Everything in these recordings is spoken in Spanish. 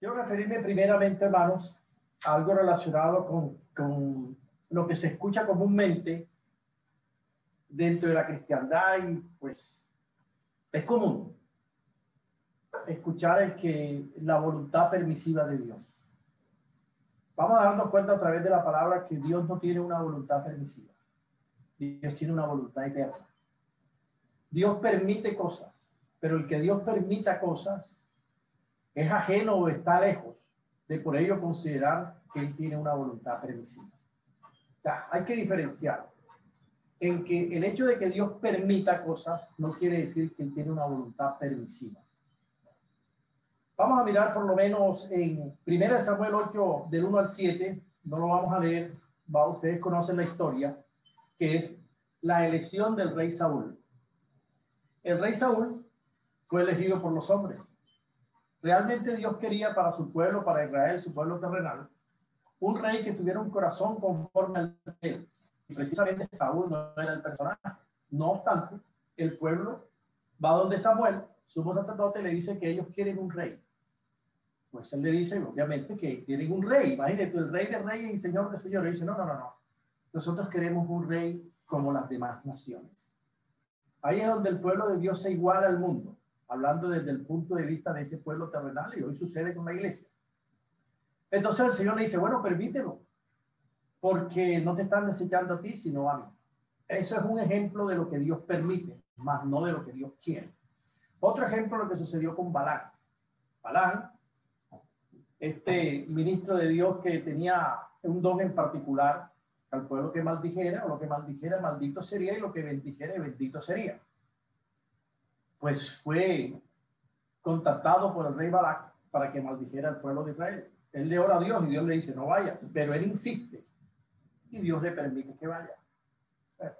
Quiero referirme primeramente, hermanos, a algo relacionado con lo que se escucha comúnmente dentro de la cristiandad y pues es común escuchar la voluntad permisiva de Dios. Vamos a darnos cuenta a través de la palabra que Dios no tiene una voluntad permisiva. Dios tiene una voluntad eterna. Dios permite cosas, pero el que Dios permita cosas es ajeno o está lejos de por ello considerar que Él tiene una voluntad permisiva. O sea, hay que diferenciar en que el hecho de que Dios permita cosas no quiere decir que Él tiene una voluntad permisiva. Vamos a mirar por lo menos en 1 Samuel 8, del 1 al 7, no lo vamos a leer, ustedes conocen la historia, que es la elección del rey Saúl. El rey Saúl fue elegido por los hombres. Realmente Dios quería para su pueblo, para Israel, su pueblo terrenal, un rey que tuviera un corazón conforme al de él. Y precisamente Saúl no era el personaje. No obstante, el pueblo va donde Samuel, sumo sacerdote, le dice que ellos quieren un rey. Pues él le dice, obviamente, que quieren un rey. Imagínate, el rey de reyes y señor de señores. Dice, no. Nosotros queremos un rey como las demás naciones. Ahí es donde el pueblo de Dios se iguala al mundo, hablando desde el punto de vista de ese pueblo terrenal, y hoy sucede con la iglesia. Entonces el Señor le dice, bueno, permítelo, porque no te están desechando a ti, sino a mí. Eso es un ejemplo de lo que Dios permite, más no de lo que Dios quiere. Otro ejemplo es lo que sucedió con Balán. Balán, este ministro de Dios que tenía un don en particular, al pueblo que maldijera, o lo que maldijera, maldito sería, y lo que bendijera, bendito sería. Pues fue contactado por el rey Balac para que maldijera al pueblo de Israel. Él le ora a Dios y Dios le dice, no vayas, pero él insiste y Dios le permite que vaya.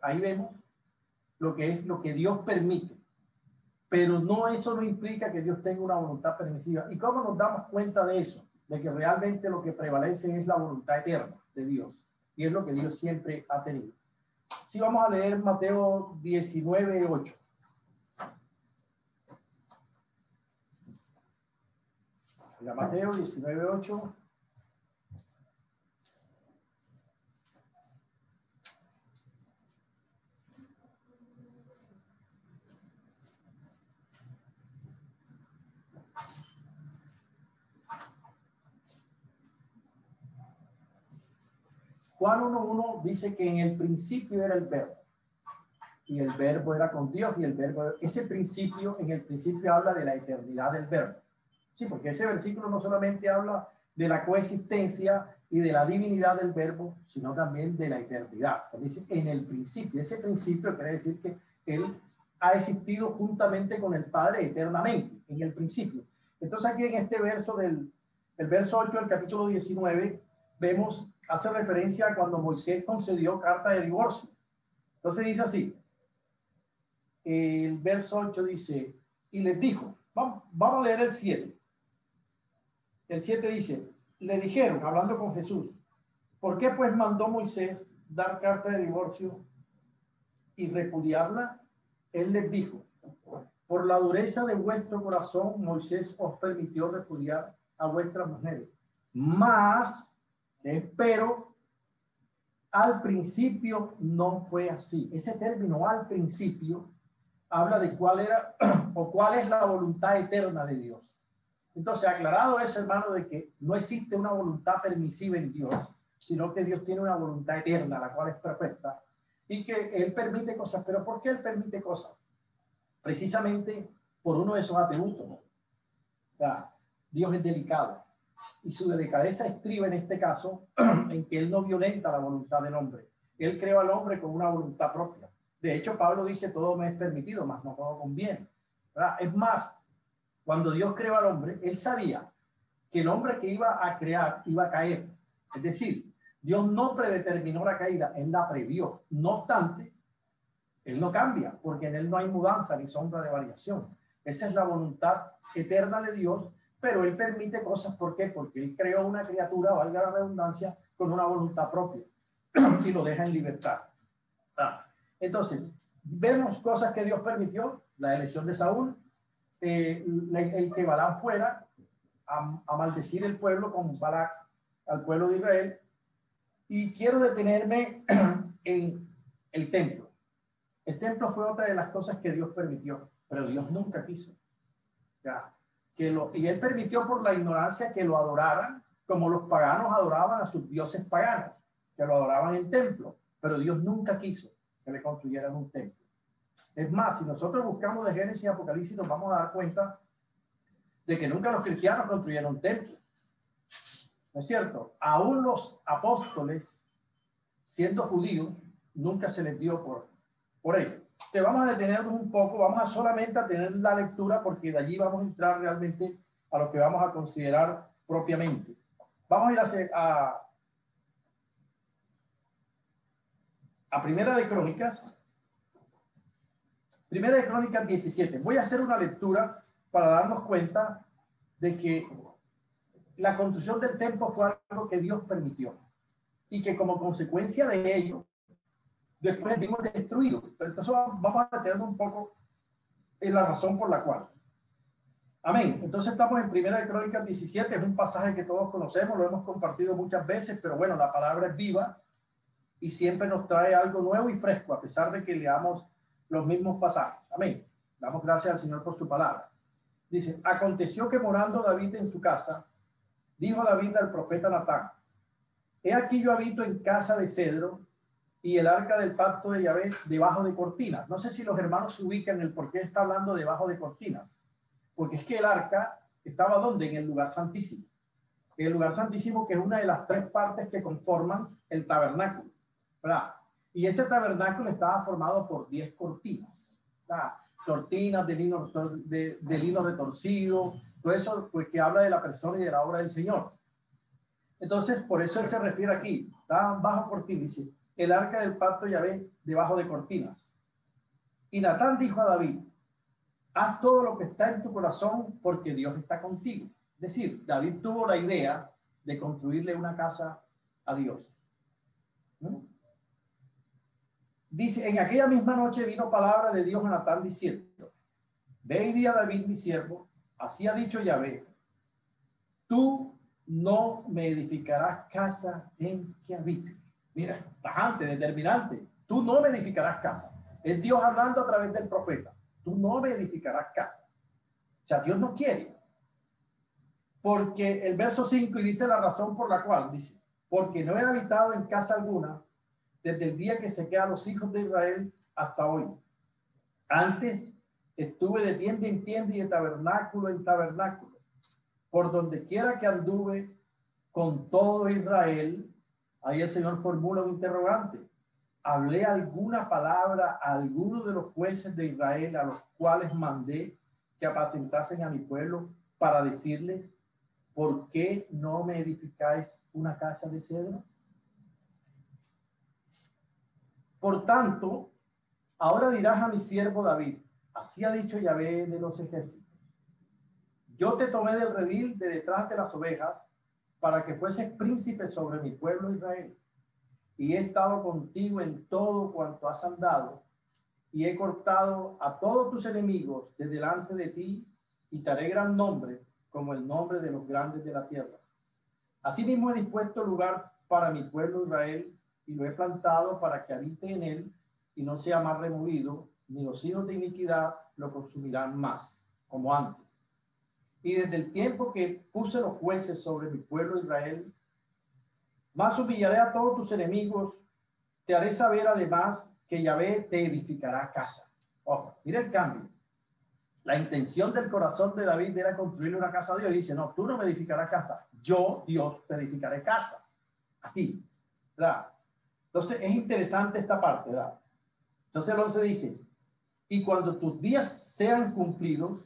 Ahí vemos lo que Dios permite, pero eso no implica que Dios tenga una voluntad permisiva. ¿Y cómo nos damos cuenta de eso? De que realmente lo que prevalece es la voluntad eterna de Dios, y es lo que Dios siempre ha tenido. Sí, vamos a leer Mateo 19:8. Mateo 19:8. Juan 1:1 dice que en el principio era el verbo, y el verbo era con Dios, y el verbo, ese principio, en el principio habla de la eternidad del verbo. Sí, porque ese versículo no solamente habla de la coexistencia y de la divinidad del verbo, sino también de la eternidad. Dice en el principio. Ese principio quiere decir que él ha existido juntamente con el Padre eternamente, en el principio. Entonces aquí en este verso el verso 8 del capítulo 19, vemos, hace referencia a cuando Moisés concedió carta de divorcio. Entonces dice así, el verso 8 dice, y les dijo, vamos a leer el 7. El 7 dice, le dijeron, hablando con Jesús, ¿por qué pues mandó Moisés dar carta de divorcio y repudiarla? Él les dijo, por la dureza de vuestro corazón, Moisés os permitió repudiar a vuestras mujeres. Mas, espero, al principio no fue así. Ese término al principio habla de cuál era o cuál es la voluntad eterna de Dios. Entonces, aclarado eso, hermano, de que no existe una voluntad permisiva en Dios, sino que Dios tiene una voluntad eterna, la cual es perfecta, y que Él permite cosas. ¿Pero por qué Él permite cosas? Precisamente por uno de esos atributos. O sea, Dios es delicado, y su delicadeza estriba en este caso en que Él no violenta la voluntad del hombre. Él creó al hombre con una voluntad propia. De hecho, Pablo dice, todo me es permitido, mas no todo conviene. ¿Verdad? Es más, cuando Dios creó al hombre, Él sabía que el hombre que iba a crear iba a caer. Es decir, Dios no predeterminó la caída, Él la previó. No obstante, Él no cambia, porque en Él no hay mudanza ni sombra de variación. Esa es la voluntad eterna de Dios, pero Él permite cosas. ¿Por qué? Porque Él creó una criatura, valga la redundancia, con una voluntad propia y lo deja en libertad. Entonces, vemos cosas que Dios permitió, la elección de Saúl, el que Balán fuera a maldecir el pueblo como Balac al pueblo de Israel. Y quiero detenerme en el templo. El templo fue otra de las cosas que Dios permitió, pero Dios nunca quiso. Ya, y él permitió por la ignorancia que lo adoraran como los paganos adoraban a sus dioses paganos, que lo adoraban en templo, pero Dios nunca quiso que le construyeran un templo. Es más, si nosotros buscamos de Génesis y Apocalipsis, nos vamos a dar cuenta de que nunca los cristianos construyeron un templo. ¿No es cierto? Aún los apóstoles, siendo judíos, nunca se les dio por ello. Te vamos a detenernos un poco, vamos a solamente a tener la lectura porque de allí vamos a entrar realmente a lo que vamos a considerar propiamente. Vamos a ir a Primera de Crónicas. Primera de Crónicas 17. Voy a hacer una lectura para darnos cuenta de que la construcción del templo fue algo que Dios permitió y que como consecuencia de ello después vimos destruido. Pero entonces vamos a detenernos un poco en la razón por la cual. Amén. Entonces estamos en Primera de Crónicas 17, es un pasaje que todos conocemos, lo hemos compartido muchas veces, pero bueno, la palabra es viva y siempre nos trae algo nuevo y fresco, a pesar de que leamos los mismos pasajes. Amén. Damos gracias al Señor por su palabra. Dice, aconteció que morando David en su casa, dijo David al profeta Natán, he aquí yo habito en casa de cedro y el arca del pacto de Yahvé debajo de cortinas. No sé si los hermanos se ubican en el por qué está hablando debajo de cortinas. Porque es que el arca estaba ¿dónde? En el lugar santísimo. El lugar santísimo, que es una de las tres partes que conforman el tabernáculo, ¿verdad? Y ese tabernáculo estaba formado por 10 cortinas, ¿verdad? Cortinas de lino retorcido, todo eso pues que habla de la persona y de la obra del Señor. Entonces, por eso él se refiere aquí, estaban bajo cortinas, dice, el arca del pacto Yahvé debajo de cortinas. Y Natán dijo a David, haz todo lo que está en tu corazón porque Dios está contigo. Es decir, David tuvo la idea de construirle una casa a Dios. ¿No? Dice, en aquella misma noche vino palabra de Dios a Natán diciendo, ve y di a David mi siervo, así ha dicho Yahvé, tú no me edificarás casa en que habite. Mira, tajante, determinante, tú no me edificarás casa. Es Dios hablando a través del profeta. Tú no me edificarás casa. O sea, Dios no quiere. Porque el verso 5 y dice la razón por la cual, dice, porque no he habitado en casa alguna desde el día que saqué a los hijos de Israel hasta hoy. Antes estuve de tienda en tienda y de tabernáculo en tabernáculo. Por donde quiera que anduve con todo Israel, ahí el Señor formula un interrogante. ¿Hablé alguna palabra a alguno de los jueces de Israel a los cuales mandé que apacentasen a mi pueblo para decirles, ¿por qué no me edificáis una casa de cedro? Por tanto, ahora dirás a mi siervo David, así ha dicho Yahvé de los ejércitos, yo te tomé del redil de detrás de las ovejas para que fueses príncipe sobre mi pueblo Israel. Y he estado contigo en todo cuanto has andado, y he cortado a todos tus enemigos de delante de ti, y te haré gran nombre, como el nombre de los grandes de la tierra. Asimismo he dispuesto lugar para mi pueblo Israel, y lo he plantado para que habite en él, y no sea más removido, ni los hijos de iniquidad lo consumirán más, como antes. Y desde el tiempo que puse los jueces sobre mi pueblo Israel, más humillaré a todos tus enemigos, te haré saber además que Yahvé te edificará casa. Ojo, mira el cambio. La intención del corazón de David era construirle una casa a Dios. Y dice, no, tú no me edificarás casa. Yo, Dios, te edificaré casa. A ti. ¿Verdad? Entonces, es interesante esta parte, ¿verdad? Entonces el 11 dice, y cuando tus días sean cumplidos,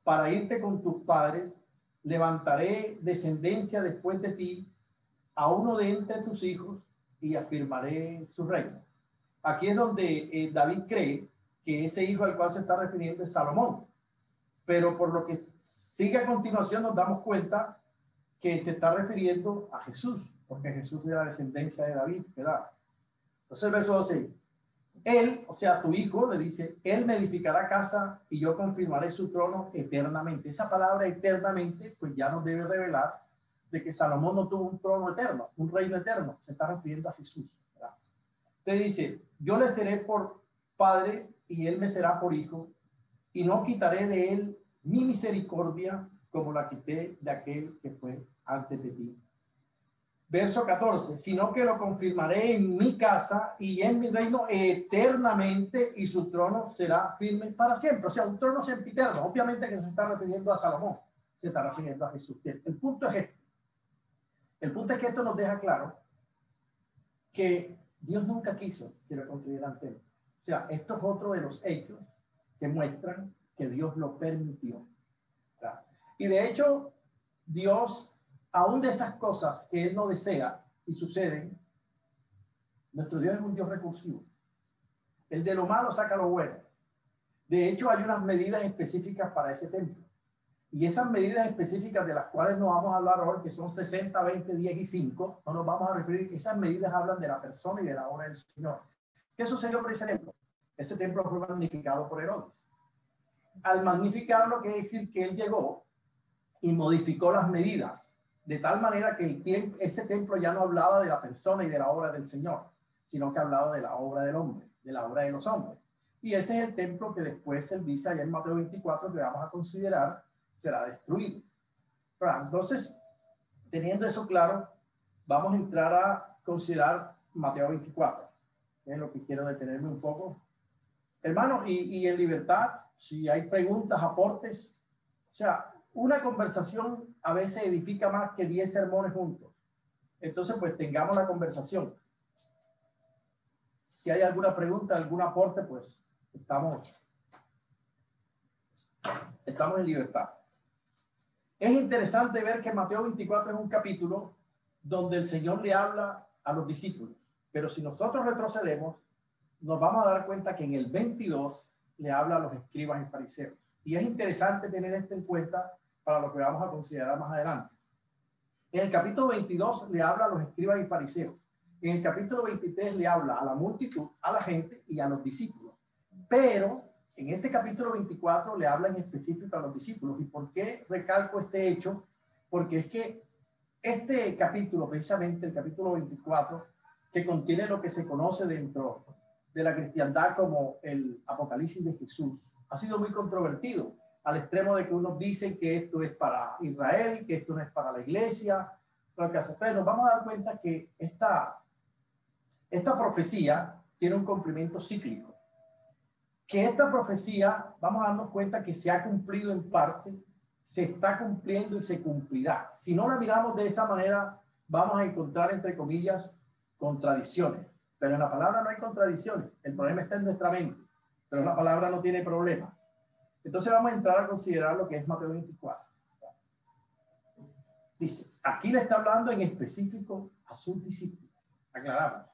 para irte con tus padres, levantaré descendencia después de ti, a uno de entre tus hijos, y afirmaré su reino. Aquí es donde David cree que ese hijo al cual se está refiriendo es Salomón. Pero por lo que sigue a continuación nos damos cuenta que se está refiriendo a Jesús, porque Jesús es la descendencia de David, ¿verdad? Entonces el verso 12, Él, o sea, tu hijo, le dice, él me edificará casa y yo confirmaré su trono eternamente. Esa palabra eternamente, pues ya nos debe revelar de que Salomón no tuvo un trono eterno, un reino eterno. Se está refiriendo a Jesús, ¿verdad? Entonces dice, yo le seré por padre y él me será por hijo, y no quitaré de él mi misericordia como la quité de aquel que fue antes de ti. Verso 14, sino que lo confirmaré en mi casa y en mi reino eternamente, y su trono será firme para siempre. O sea, un trono sempiterno. Obviamente que no se está refiriendo a Salomón, se está refiriendo a Jesús. El punto es este. El punto es que esto nos deja claro que Dios nunca quiso que lo construyeran templo. O sea, esto es otro de los hechos que muestran que Dios lo permitió, ¿verdad? Y de hecho, Dios, aún de esas cosas que Él no desea y suceden, nuestro Dios es un Dios recursivo. El de lo malo saca lo bueno. De hecho, hay unas medidas específicas para ese templo. Y esas medidas específicas de las cuales no vamos a hablar hoy, que son 60, 20, 10 y 5, no nos vamos a referir. Esas medidas hablan de la persona y de la obra del Señor. ¿Qué sucedió por ese templo? Ese templo fue magnificado por Herodes. Al magnificarlo, quiere decir que él llegó y modificó las medidas, de tal manera que ese templo ya no hablaba de la persona y de la obra del Señor, sino que hablaba de la obra del hombre, de la obra de los hombres. Y ese es el templo que después él dice allá en Mateo 24, que vamos a considerar, será destruido. Pero entonces, teniendo eso claro, vamos a entrar a considerar Mateo 24. Es lo que quiero detenerme un poco. Hermanos, y en libertad, si hay preguntas, aportes, o sea, una conversación a veces edifica más que 10 sermones juntos. Entonces, pues tengamos la conversación. Si hay alguna pregunta, algún aporte, pues estamos en libertad. Es interesante ver que Mateo 24 es un capítulo donde el Señor le habla a los discípulos. Pero si nosotros retrocedemos, nos vamos a dar cuenta que en el 22 le habla a los escribas y fariseos. Y es interesante tener esto en cuenta para lo que vamos a considerar más adelante. En el capítulo 22 le habla a los escribas y fariseos. En el capítulo 23 le habla a la multitud, a la gente y a los discípulos. Pero en este capítulo 24 le habla en específico a los discípulos. ¿Y por qué recalco este hecho? Porque es que este capítulo, precisamente el capítulo 24, que contiene lo que se conoce dentro de la cristiandad como el Apocalipsis de Jesús, ha sido muy controvertido, al extremo de que unos dicen que esto es para Israel, que esto no es para la iglesia. Entonces nos vamos a dar cuenta que esta profecía tiene un cumplimiento cíclico. Que esta profecía, vamos a darnos cuenta que se ha cumplido en parte, se está cumpliendo y se cumplirá. Si no la miramos de esa manera, vamos a encontrar, entre comillas, contradicciones. Pero en la palabra no hay contradicciones. El problema está en nuestra mente. Pero la palabra no tiene problema. Entonces vamos a entrar a considerar lo que es Mateo 24. Dice, aquí le está hablando en específico a sus discípulos. Aclaramos.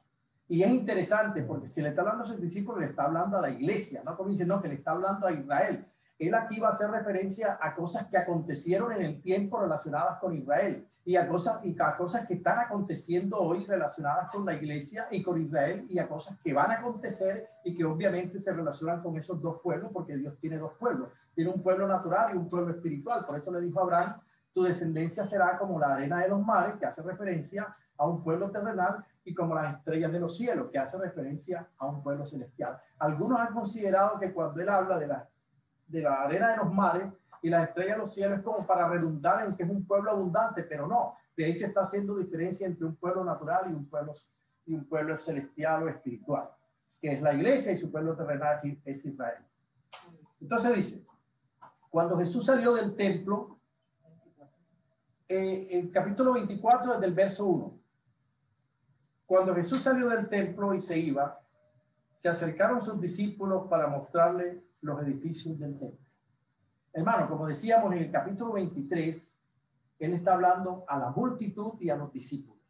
Y es interesante porque si le está hablando a sus discípulos, le está hablando a la iglesia. No como dice, no, que le está hablando a Israel. Él aquí va a hacer referencia a cosas que acontecieron en el tiempo relacionadas con Israel y a cosas que están aconteciendo hoy relacionadas con la iglesia y con Israel y a cosas que van a acontecer y que obviamente se relacionan con esos dos pueblos porque Dios tiene dos pueblos. Tiene un pueblo natural y un pueblo espiritual. Por eso le dijo a Abraham, tu descendencia será como la arena de los mares, que hace referencia a un pueblo terrenal, y como las estrellas de los cielos, que hace referencia a un pueblo celestial. Algunos han considerado que cuando él habla de la arena de los mares y las estrellas de los cielos es como para redundar en que es un pueblo abundante, pero no. De hecho está haciendo diferencia entre un pueblo natural y un pueblo celestial o espiritual, que es la iglesia, y su pueblo terrenal es Israel. Entonces dice, cuando Jesús salió del templo, el capítulo 24 desde el verso 1. Cuando Jesús salió del templo y se iba, se acercaron sus discípulos para mostrarle los edificios del templo. Hermano, como decíamos en el capítulo 23, él está hablando a la multitud y a los discípulos.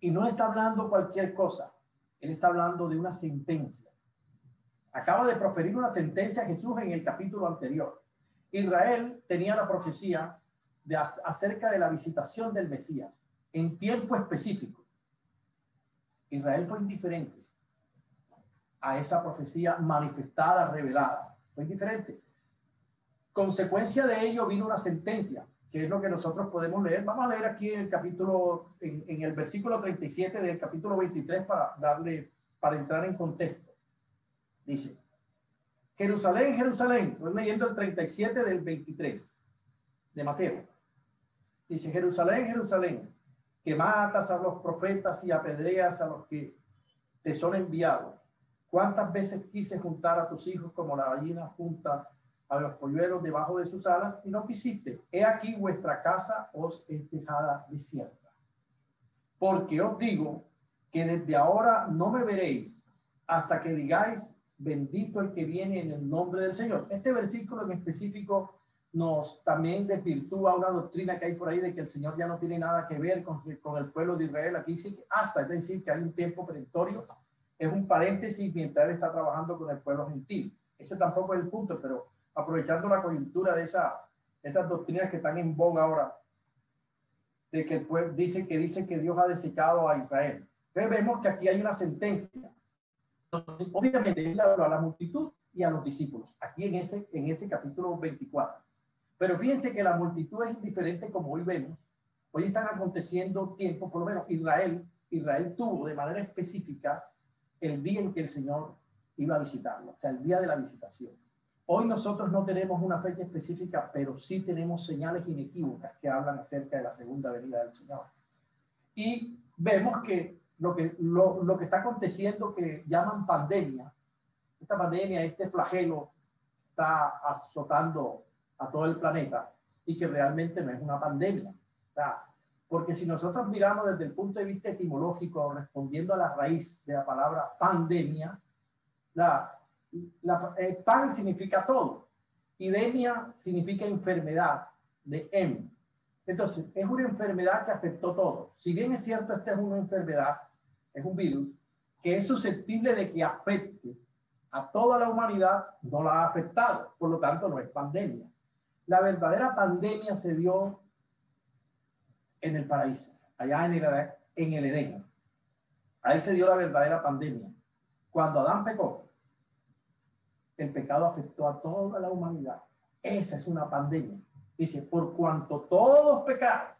Y no está hablando cualquier cosa. Él está hablando de una sentencia. Acaba de proferir una sentencia a Jesús en el capítulo anterior. Israel tenía la profecía acerca de la visitación del Mesías en tiempo específico. Israel fue indiferente. a esa profecía manifestada, revelada. Fue diferente. Consecuencia de ello vino una sentencia, que es lo que nosotros podemos leer. Vamos a leer aquí en el capítulo, en el versículo 37 del capítulo 23 para entrar en contexto. Dice: Jerusalén, Jerusalén. Estoy leyendo el 37 del 23 de Mateo. Dice: Jerusalén, Jerusalén, que matas a los profetas y apedreas a los que te son enviados. ¿Cuántas veces quise juntar a tus hijos como la gallina junta a los polluelos debajo de sus alas, y no quisiste? He aquí vuestra casa os es dejada desierta. Porque os digo que desde ahora no me veréis hasta que digáis: bendito el que viene en el nombre del Señor. Este versículo en específico nos también desvirtúa una doctrina que hay por ahí de que el Señor ya no tiene nada que ver con el pueblo de Israel. Aquí dice que hasta, es decir, que hay un tiempo perentorio. Es un paréntesis mientras él está trabajando con el pueblo gentil. Ese tampoco es el punto, pero aprovechando la coyuntura de estas doctrinas que están en boga ahora, de que el pueblo dice que Dios ha desechado a Israel. Entonces vemos que aquí hay una sentencia. Entonces, obviamente él habló a la multitud y a los discípulos, aquí en ese capítulo 24. Pero fíjense que la multitud es indiferente, como hoy vemos. Hoy están aconteciendo tiempos, por lo menos Israel tuvo de manera específica el día en que el Señor iba a visitarlo, o sea, el día de la visitación. Hoy nosotros no tenemos una fecha específica, pero sí tenemos señales inequívocas que hablan acerca de la segunda venida del Señor. Y vemos que lo que está aconteciendo, que llaman pandemia, esta pandemia, este flagelo, está azotando a todo el planeta, y que realmente no es una pandemia. O sea, porque si nosotros miramos desde el punto de vista etimológico, respondiendo a la raíz de la palabra pandemia, pan significa todo, y demia significa enfermedad, de em. Entonces, es una enfermedad que afectó todo. Si bien es cierto, esta es una enfermedad, es un virus, que es susceptible de que afecte a toda la humanidad, no la ha afectado. Por lo tanto, no es pandemia. La verdadera pandemia se dio en el paraíso, allá en el Edén. Ahí se dio la verdadera pandemia. Cuando Adán pecó, el pecado afectó a toda la humanidad. Esa es una pandemia. Dice: por cuanto todos pecaron.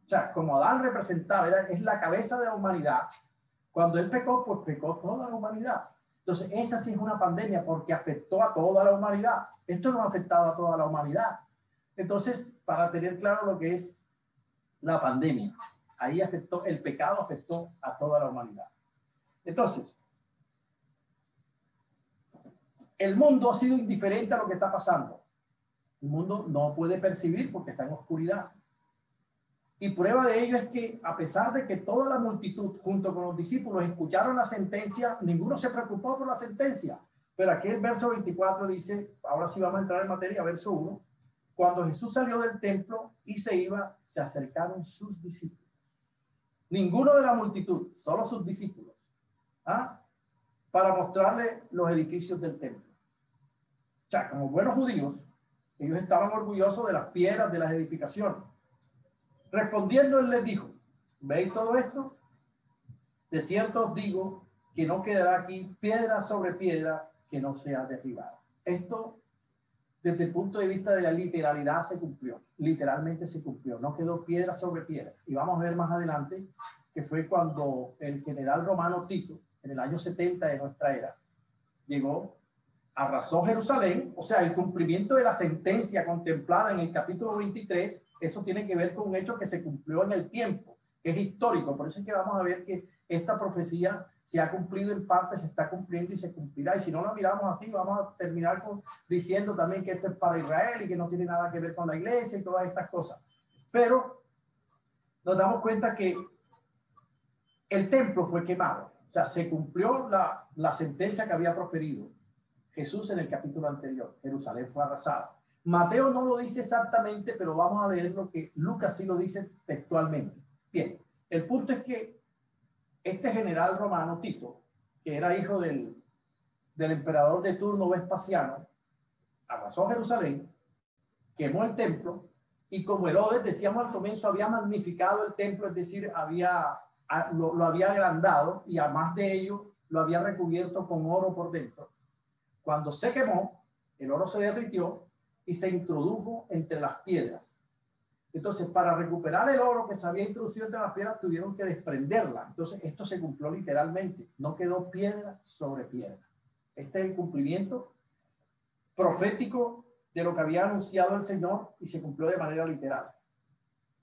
O sea, como Adán representaba, es la cabeza de la humanidad. Cuando él pecó, pues pecó toda la humanidad. Entonces, esa sí es una pandemia porque afectó a toda la humanidad. Esto no ha afectado a toda la humanidad. Entonces, para tener claro lo que es la pandemia, ahí el pecado afectó a toda la humanidad. Entonces, el mundo ha sido indiferente a lo que está pasando. El mundo no puede percibir porque está en oscuridad. Y prueba de ello es que, a pesar de que toda la multitud, junto con los discípulos, escucharon la sentencia, ninguno se preocupó por la sentencia. Pero aquí el verso 24 dice, ahora sí vamos a entrar en materia, verso 1. Cuando Jesús salió del templo y se iba, se acercaron sus discípulos. Ninguno de la multitud, solo sus discípulos, para mostrarle los edificios del templo. O sea, como buenos judíos, ellos estaban orgullosos de las piedras de las edificaciones. Respondiendo, él les dijo: ¿veis todo esto? De cierto os digo que no quedará aquí piedra sobre piedra que no sea derribada. Esto, desde el punto de vista de la literalidad, se cumplió. Literalmente se cumplió. No quedó piedra sobre piedra. Y vamos a ver más adelante que fue cuando el general romano Tito, en el año 70 de nuestra era, llegó, arrasó Jerusalén. O sea, el cumplimiento de la sentencia contemplada en el capítulo 23, eso tiene que ver con un hecho que se cumplió en el tiempo, que es histórico. Por eso es que vamos a ver que esta profecía se ha cumplido en parte, se está cumpliendo y se cumplirá. Y si no la miramos así, vamos a terminar diciendo también que esto es para Israel y que no tiene nada que ver con la iglesia y todas estas cosas. Pero nos damos cuenta que el templo fue quemado. O sea, se cumplió la sentencia que había proferido Jesús en el capítulo anterior. Jerusalén fue arrasada. Mateo no lo dice exactamente, pero vamos a leer lo que Lucas sí lo dice textualmente. Bien, el punto es que este general romano, Tito, que era hijo del emperador de turno Vespasiano, arrasó Jerusalén, quemó el templo, y como Herodes, decíamos al comienzo, había magnificado el templo, es decir, lo había agrandado, y además de ello, lo había recubierto con oro por dentro. Cuando se quemó, el oro se derritió y se introdujo entre las piedras. Entonces, para recuperar el oro que se había introducido entre las piedras, tuvieron que desprenderla. Entonces, esto se cumplió literalmente. No quedó piedra sobre piedra. Este es el cumplimiento profético de lo que había anunciado el Señor y se cumplió de manera literal.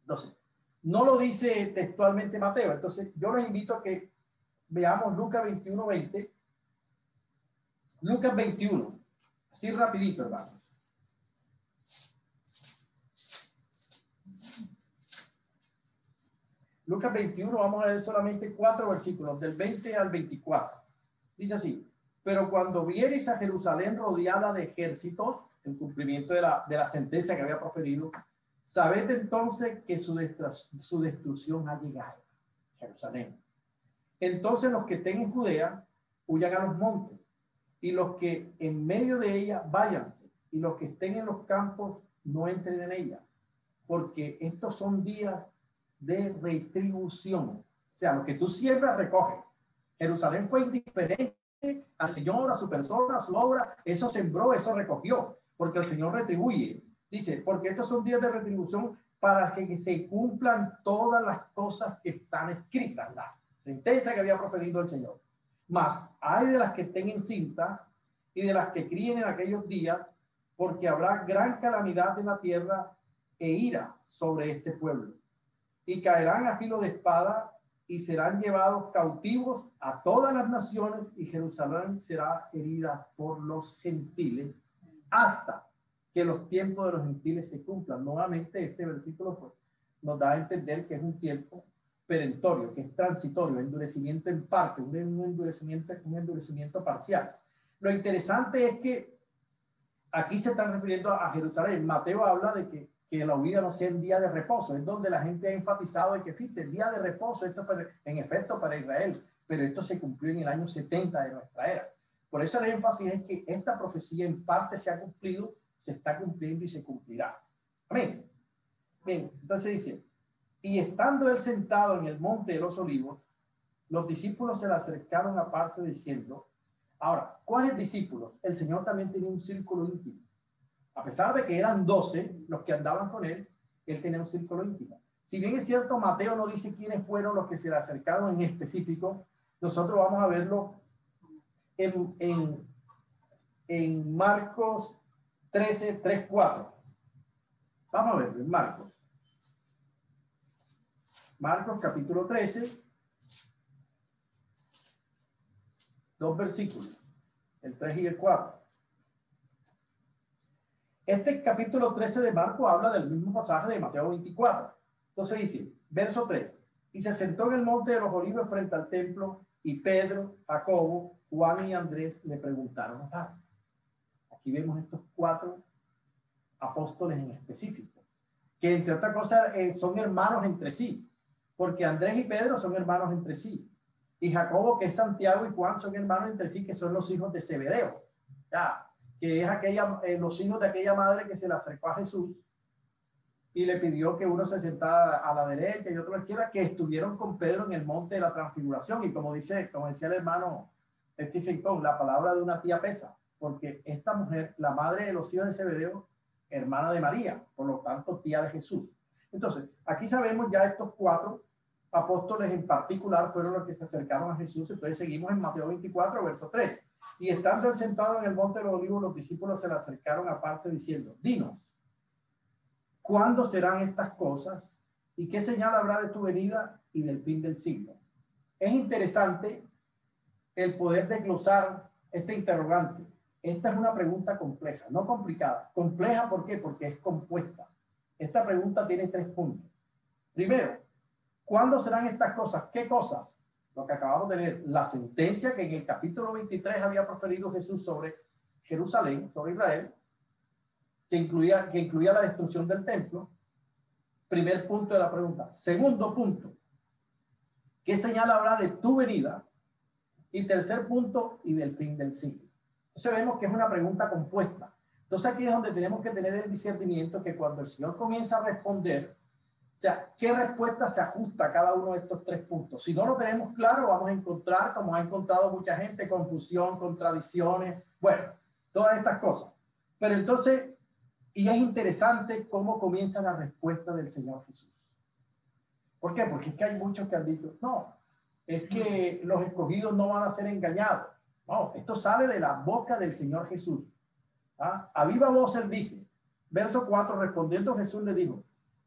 Entonces, no lo dice textualmente Mateo. Entonces, yo les invito a que veamos Lucas 21:20. Lucas 21. Así rapidito, hermanos. Lucas 21, vamos a leer solamente 4 versículos, del 20 al 24. Dice así: pero cuando viereis a Jerusalén rodeada de ejércitos, en cumplimiento de la sentencia que había proferido, sabed entonces que su destrucción ha llegado. Jerusalén. Entonces los que estén en Judea, huyan a los montes, y los que en medio de ella, váyanse, y los que estén en los campos, no entren en ella, porque estos son días de retribución. O sea, lo que tú siembras, recoges. Jerusalén fue indiferente al Señor, a su persona, a su obra. Eso sembró, eso recogió, porque el Señor retribuye. Dice, porque estos son días de retribución para que se cumplan todas las cosas que están escritas, la sentencia que había proferido el Señor. Mas hay de las que estén encintas y de las que críen en aquellos días, porque habrá gran calamidad en la tierra e ira sobre este pueblo. Y caerán a filo de espada y serán llevados cautivos a todas las naciones, y Jerusalén será herida por los gentiles hasta que los tiempos de los gentiles se cumplan. Nuevamente este versículo pues, nos da a entender que es un tiempo perentorio, que es transitorio, endurecimiento en parte, un endurecimiento parcial. Lo interesante es que aquí se están refiriendo a Jerusalén. Mateo habla de que la huida no sea en día de reposo, es donde la gente ha enfatizado de que fíjate, el día de reposo, esto en efecto para Israel, pero esto se cumplió en el año 70 de nuestra era. Por eso el énfasis es que esta profecía en parte se ha cumplido, se está cumpliendo y se cumplirá. Amén. Bien, entonces dice, y estando él sentado en el monte de los olivos, los discípulos se le acercaron aparte diciendo, ahora, ¿cuáles discípulos? El Señor también tenía un círculo íntimo. A pesar de que eran 12 los que andaban con él, él tenía un círculo íntimo. Si bien es cierto, Mateo no dice quiénes fueron los que se le acercaron en específico, nosotros vamos a verlo en Marcos 13, 3, 4. Vamos a verlo en Marcos. Marcos capítulo 13, 2 versículos, el 3 y el 4. Este capítulo 13 de Marcos habla del mismo pasaje de Mateo 24. Entonces dice, verso 3, y se sentó en el monte de los olivos frente al templo, y Pedro, Jacobo, Juan y Andrés le preguntaron tal. Aquí vemos estos 4 apóstoles en específico, que entre otras cosas son hermanos entre sí, porque Andrés y Pedro son hermanos entre sí, y Jacobo, que es Santiago, y Juan son hermanos entre sí, que son los hijos de Zebedeo. Ya, que es los hijos de aquella madre que se le acercó a Jesús y le pidió que uno se sentara a la derecha y otro a la izquierda, que estuvieron con Pedro en el monte de la transfiguración. Y como decía el hermano Stephen Cone, la palabra de una tía pesa, porque esta mujer, la madre de los hijos de Zebedeo, hermana de María, por lo tanto tía de Jesús. Entonces, aquí sabemos ya estos 4 apóstoles en particular fueron los que se acercaron a Jesús. Entonces seguimos en Mateo 24, verso 3. Y estando él sentado en el monte de los olivos, los discípulos se le acercaron aparte diciendo, dinos, ¿cuándo serán estas cosas? ¿Y qué señal habrá de tu venida y del fin del siglo? Es interesante el poder desglosar este interrogante. Esta es una pregunta compleja, no complicada. Compleja, ¿por qué? Porque es compuesta. Esta pregunta tiene 3 puntos. Primero, ¿cuándo serán estas cosas? ¿Qué cosas? Lo que acabamos de leer, la sentencia que en el capítulo 23 había proferido Jesús sobre Jerusalén, sobre Israel, que incluía la destrucción del templo. Primer punto de la pregunta. Segundo punto, ¿qué señal habrá de tu venida? Y tercer punto, y del fin del siglo. Entonces vemos que es una pregunta compuesta. Entonces aquí es donde tenemos que tener el discernimiento que cuando el Señor comienza a responder, O sea, ¿qué respuesta se ajusta a cada uno de estos tres puntos? Si no lo tenemos claro, vamos a encontrar, como ha encontrado mucha gente, confusión, contradicciones, bueno, todas estas cosas. Pero entonces, y es interesante cómo comienza la respuesta del Señor Jesús. ¿Por qué? Porque es que hay muchos que han dicho, no, es que los escogidos no van a ser engañados. No, esto sale de la boca del Señor Jesús. ¿Ah? A viva voz él dice, verso 4, respondiendo Jesús le dijo,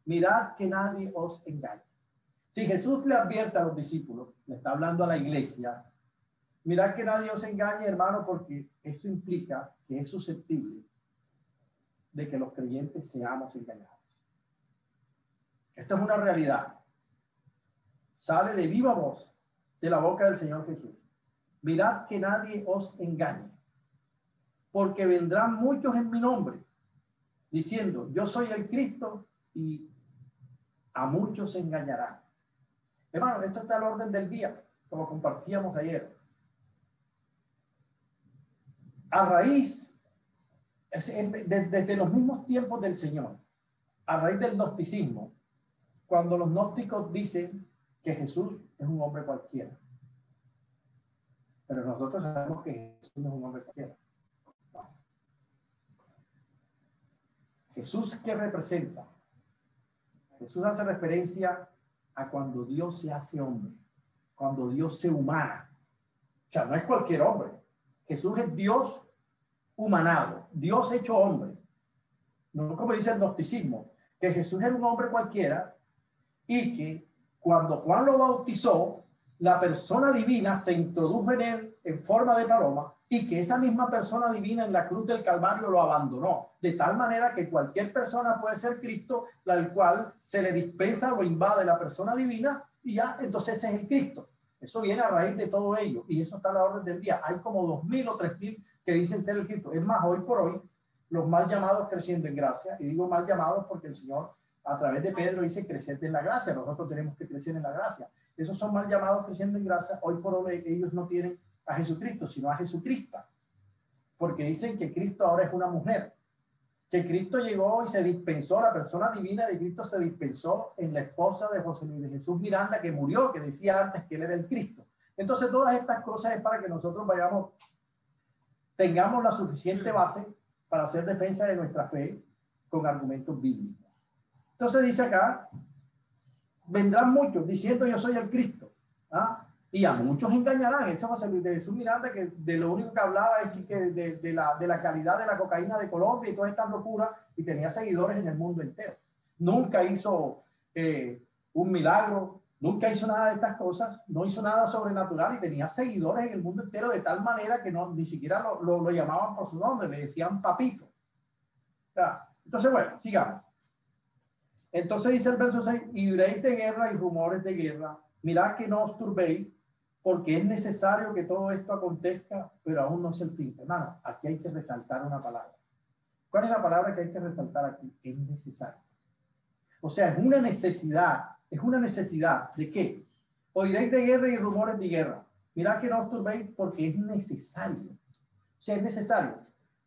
mirad que nadie os engañe. Si Jesús le advierte a los discípulos, le está hablando a la iglesia, mirad que nadie os engañe, hermano, porque esto implica que es susceptible de que los creyentes seamos engañados. Esto es una realidad. Sale de viva voz de la boca del Señor Jesús. Mirad que nadie os engañe, porque vendrán muchos en mi nombre, diciendo, yo soy el Cristo, y a muchos se engañarán. Hermano, esto está al orden del día, como compartíamos ayer. A raíz, desde los mismos tiempos del Señor, a raíz del gnosticismo, cuando los gnósticos dicen que Jesús es un hombre cualquiera. Pero nosotros sabemos que Jesús no es un hombre cualquiera. No. Jesús, ¿qué representa? Jesús hace referencia a cuando Dios se hace hombre, cuando Dios se humana. O sea, no es cualquier hombre. Jesús es Dios humanado, Dios hecho hombre. No como dice el gnosticismo, que Jesús era un hombre cualquiera y que cuando Juan lo bautizó, la persona divina se introdujo en él en forma de paloma y que esa misma persona divina en la cruz del Calvario lo abandonó. De tal manera que cualquier persona puede ser Cristo, la cual se le dispensa o invade la persona divina y ya, entonces ese es el Cristo. Eso viene a raíz de todo ello y eso está a la orden del día. Hay como 2,000 o 3,000 que dicen ser el Cristo. Es más, hoy por hoy, los mal llamados creciendo en gracia, y digo mal llamados porque el Señor a través de Pedro dice crecerte en la gracia. Nosotros tenemos que crecer en la gracia. Esos son mal llamados creciendo en gracia. Hoy por hoy ellos no tienen a Jesucristo, sino a Jesucristo. Porque dicen que Cristo ahora es una mujer. Que Cristo llegó y se dispensó, la persona divina de Cristo se dispensó en la esposa de José Luis de Jesús Miranda, que murió, que decía antes que él era el Cristo. Entonces todas estas cosas es para que nosotros tengamos la suficiente base para hacer defensa de nuestra fe con argumentos bíblicos. Entonces dice acá, vendrán muchos diciendo yo soy el Cristo, ¿ah? Y a muchos engañarán. Eso José Luis de Jesús Miranda, que de lo único que hablaba es que de la calidad de la cocaína de Colombia y todas estas locuras, y tenía seguidores en el mundo entero. Nunca hizo un milagro, nunca hizo nada de estas cosas, no hizo nada sobrenatural y tenía seguidores en el mundo entero de tal manera que no, ni siquiera lo llamaban por su nombre, le decían papito. ¿Ya? Entonces, bueno, sigamos. Entonces dice el verso 6, y diréis de guerra y rumores de guerra, mirad que no os turbéis, porque es necesario que todo esto acontezca, pero aún no es el fin. Hermano, aquí hay que resaltar una palabra. ¿Cuál es la palabra que hay que resaltar aquí? Es necesario. O sea, es una necesidad. ¿De qué? Oiréis de guerra y rumores de guerra. Mirad que no os turbéis, porque es necesario. O sea, es necesario.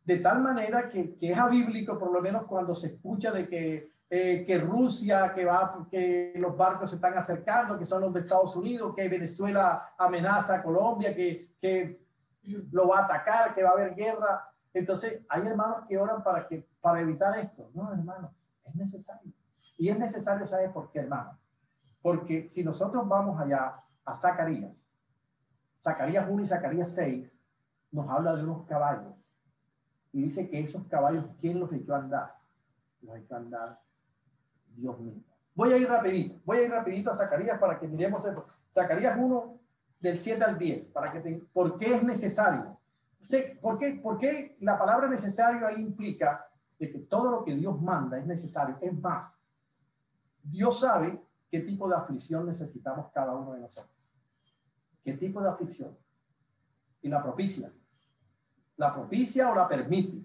De tal manera que es abíblico, por lo menos cuando se escucha de que Rusia, que los barcos se están acercando, que son los de Estados Unidos, que Venezuela amenaza a Colombia, que lo va a atacar, que va a haber guerra. Entonces, hay hermanos que oran para evitar esto. No, hermanos, es necesario. Y es necesario, ¿sabe por qué, hermano? Porque si nosotros vamos allá a Zacarías 1 y Zacarías 6, nos habla de unos caballos. Y dice que esos caballos, ¿quién los echó a andar? Los echó a andar Dios mismo. Voy a ir rapidito a Zacarías para que miremos esto. Zacarías 1, del 7 al 10, ¿por qué es necesario? ¿Por qué la palabra necesario ahí implica de que todo lo que Dios manda es necesario? Es más, Dios sabe qué tipo de aflicción necesitamos cada uno de nosotros. ¿Qué tipo de aflicción? Y la propicia. La propicia o la permite.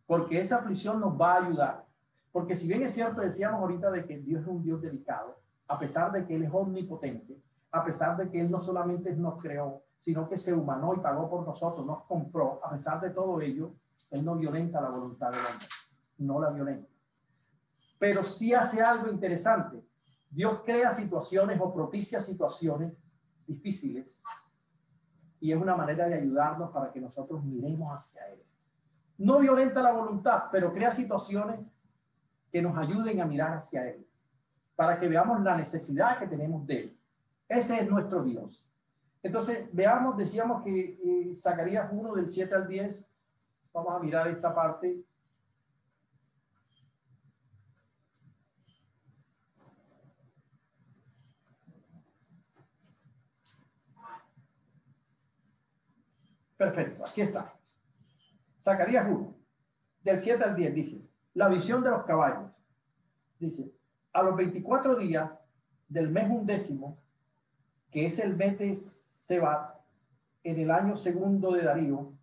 Porque esa aflicción nos va a ayudar. Porque si bien es cierto, decíamos ahorita de que Dios es un Dios delicado, a pesar de que Él es omnipotente, a pesar de que Él no solamente nos creó, sino que se humanó y pagó por nosotros, nos compró, a pesar de todo ello, Él no violenta la voluntad del hombre. No la violenta. pero sí hace algo interesante. Dios crea situaciones o propicia situaciones difíciles y es una manera de ayudarnos para que nosotros miremos hacia Él. No violenta la voluntad, pero crea situaciones que nos ayuden a mirar hacia Él, para que veamos la necesidad que tenemos de Él. Ese es nuestro Dios. Entonces, veamos, decíamos que Zacarías 1 del 7 al 10, vamos a mirar esta parte. Perfecto, aquí está. Zacarías 1, del 7 al 10, dice, la visión de los caballos. Dice, a los 24 días del mes 11, que es el mes de Sebat, en el año segundo de Darío,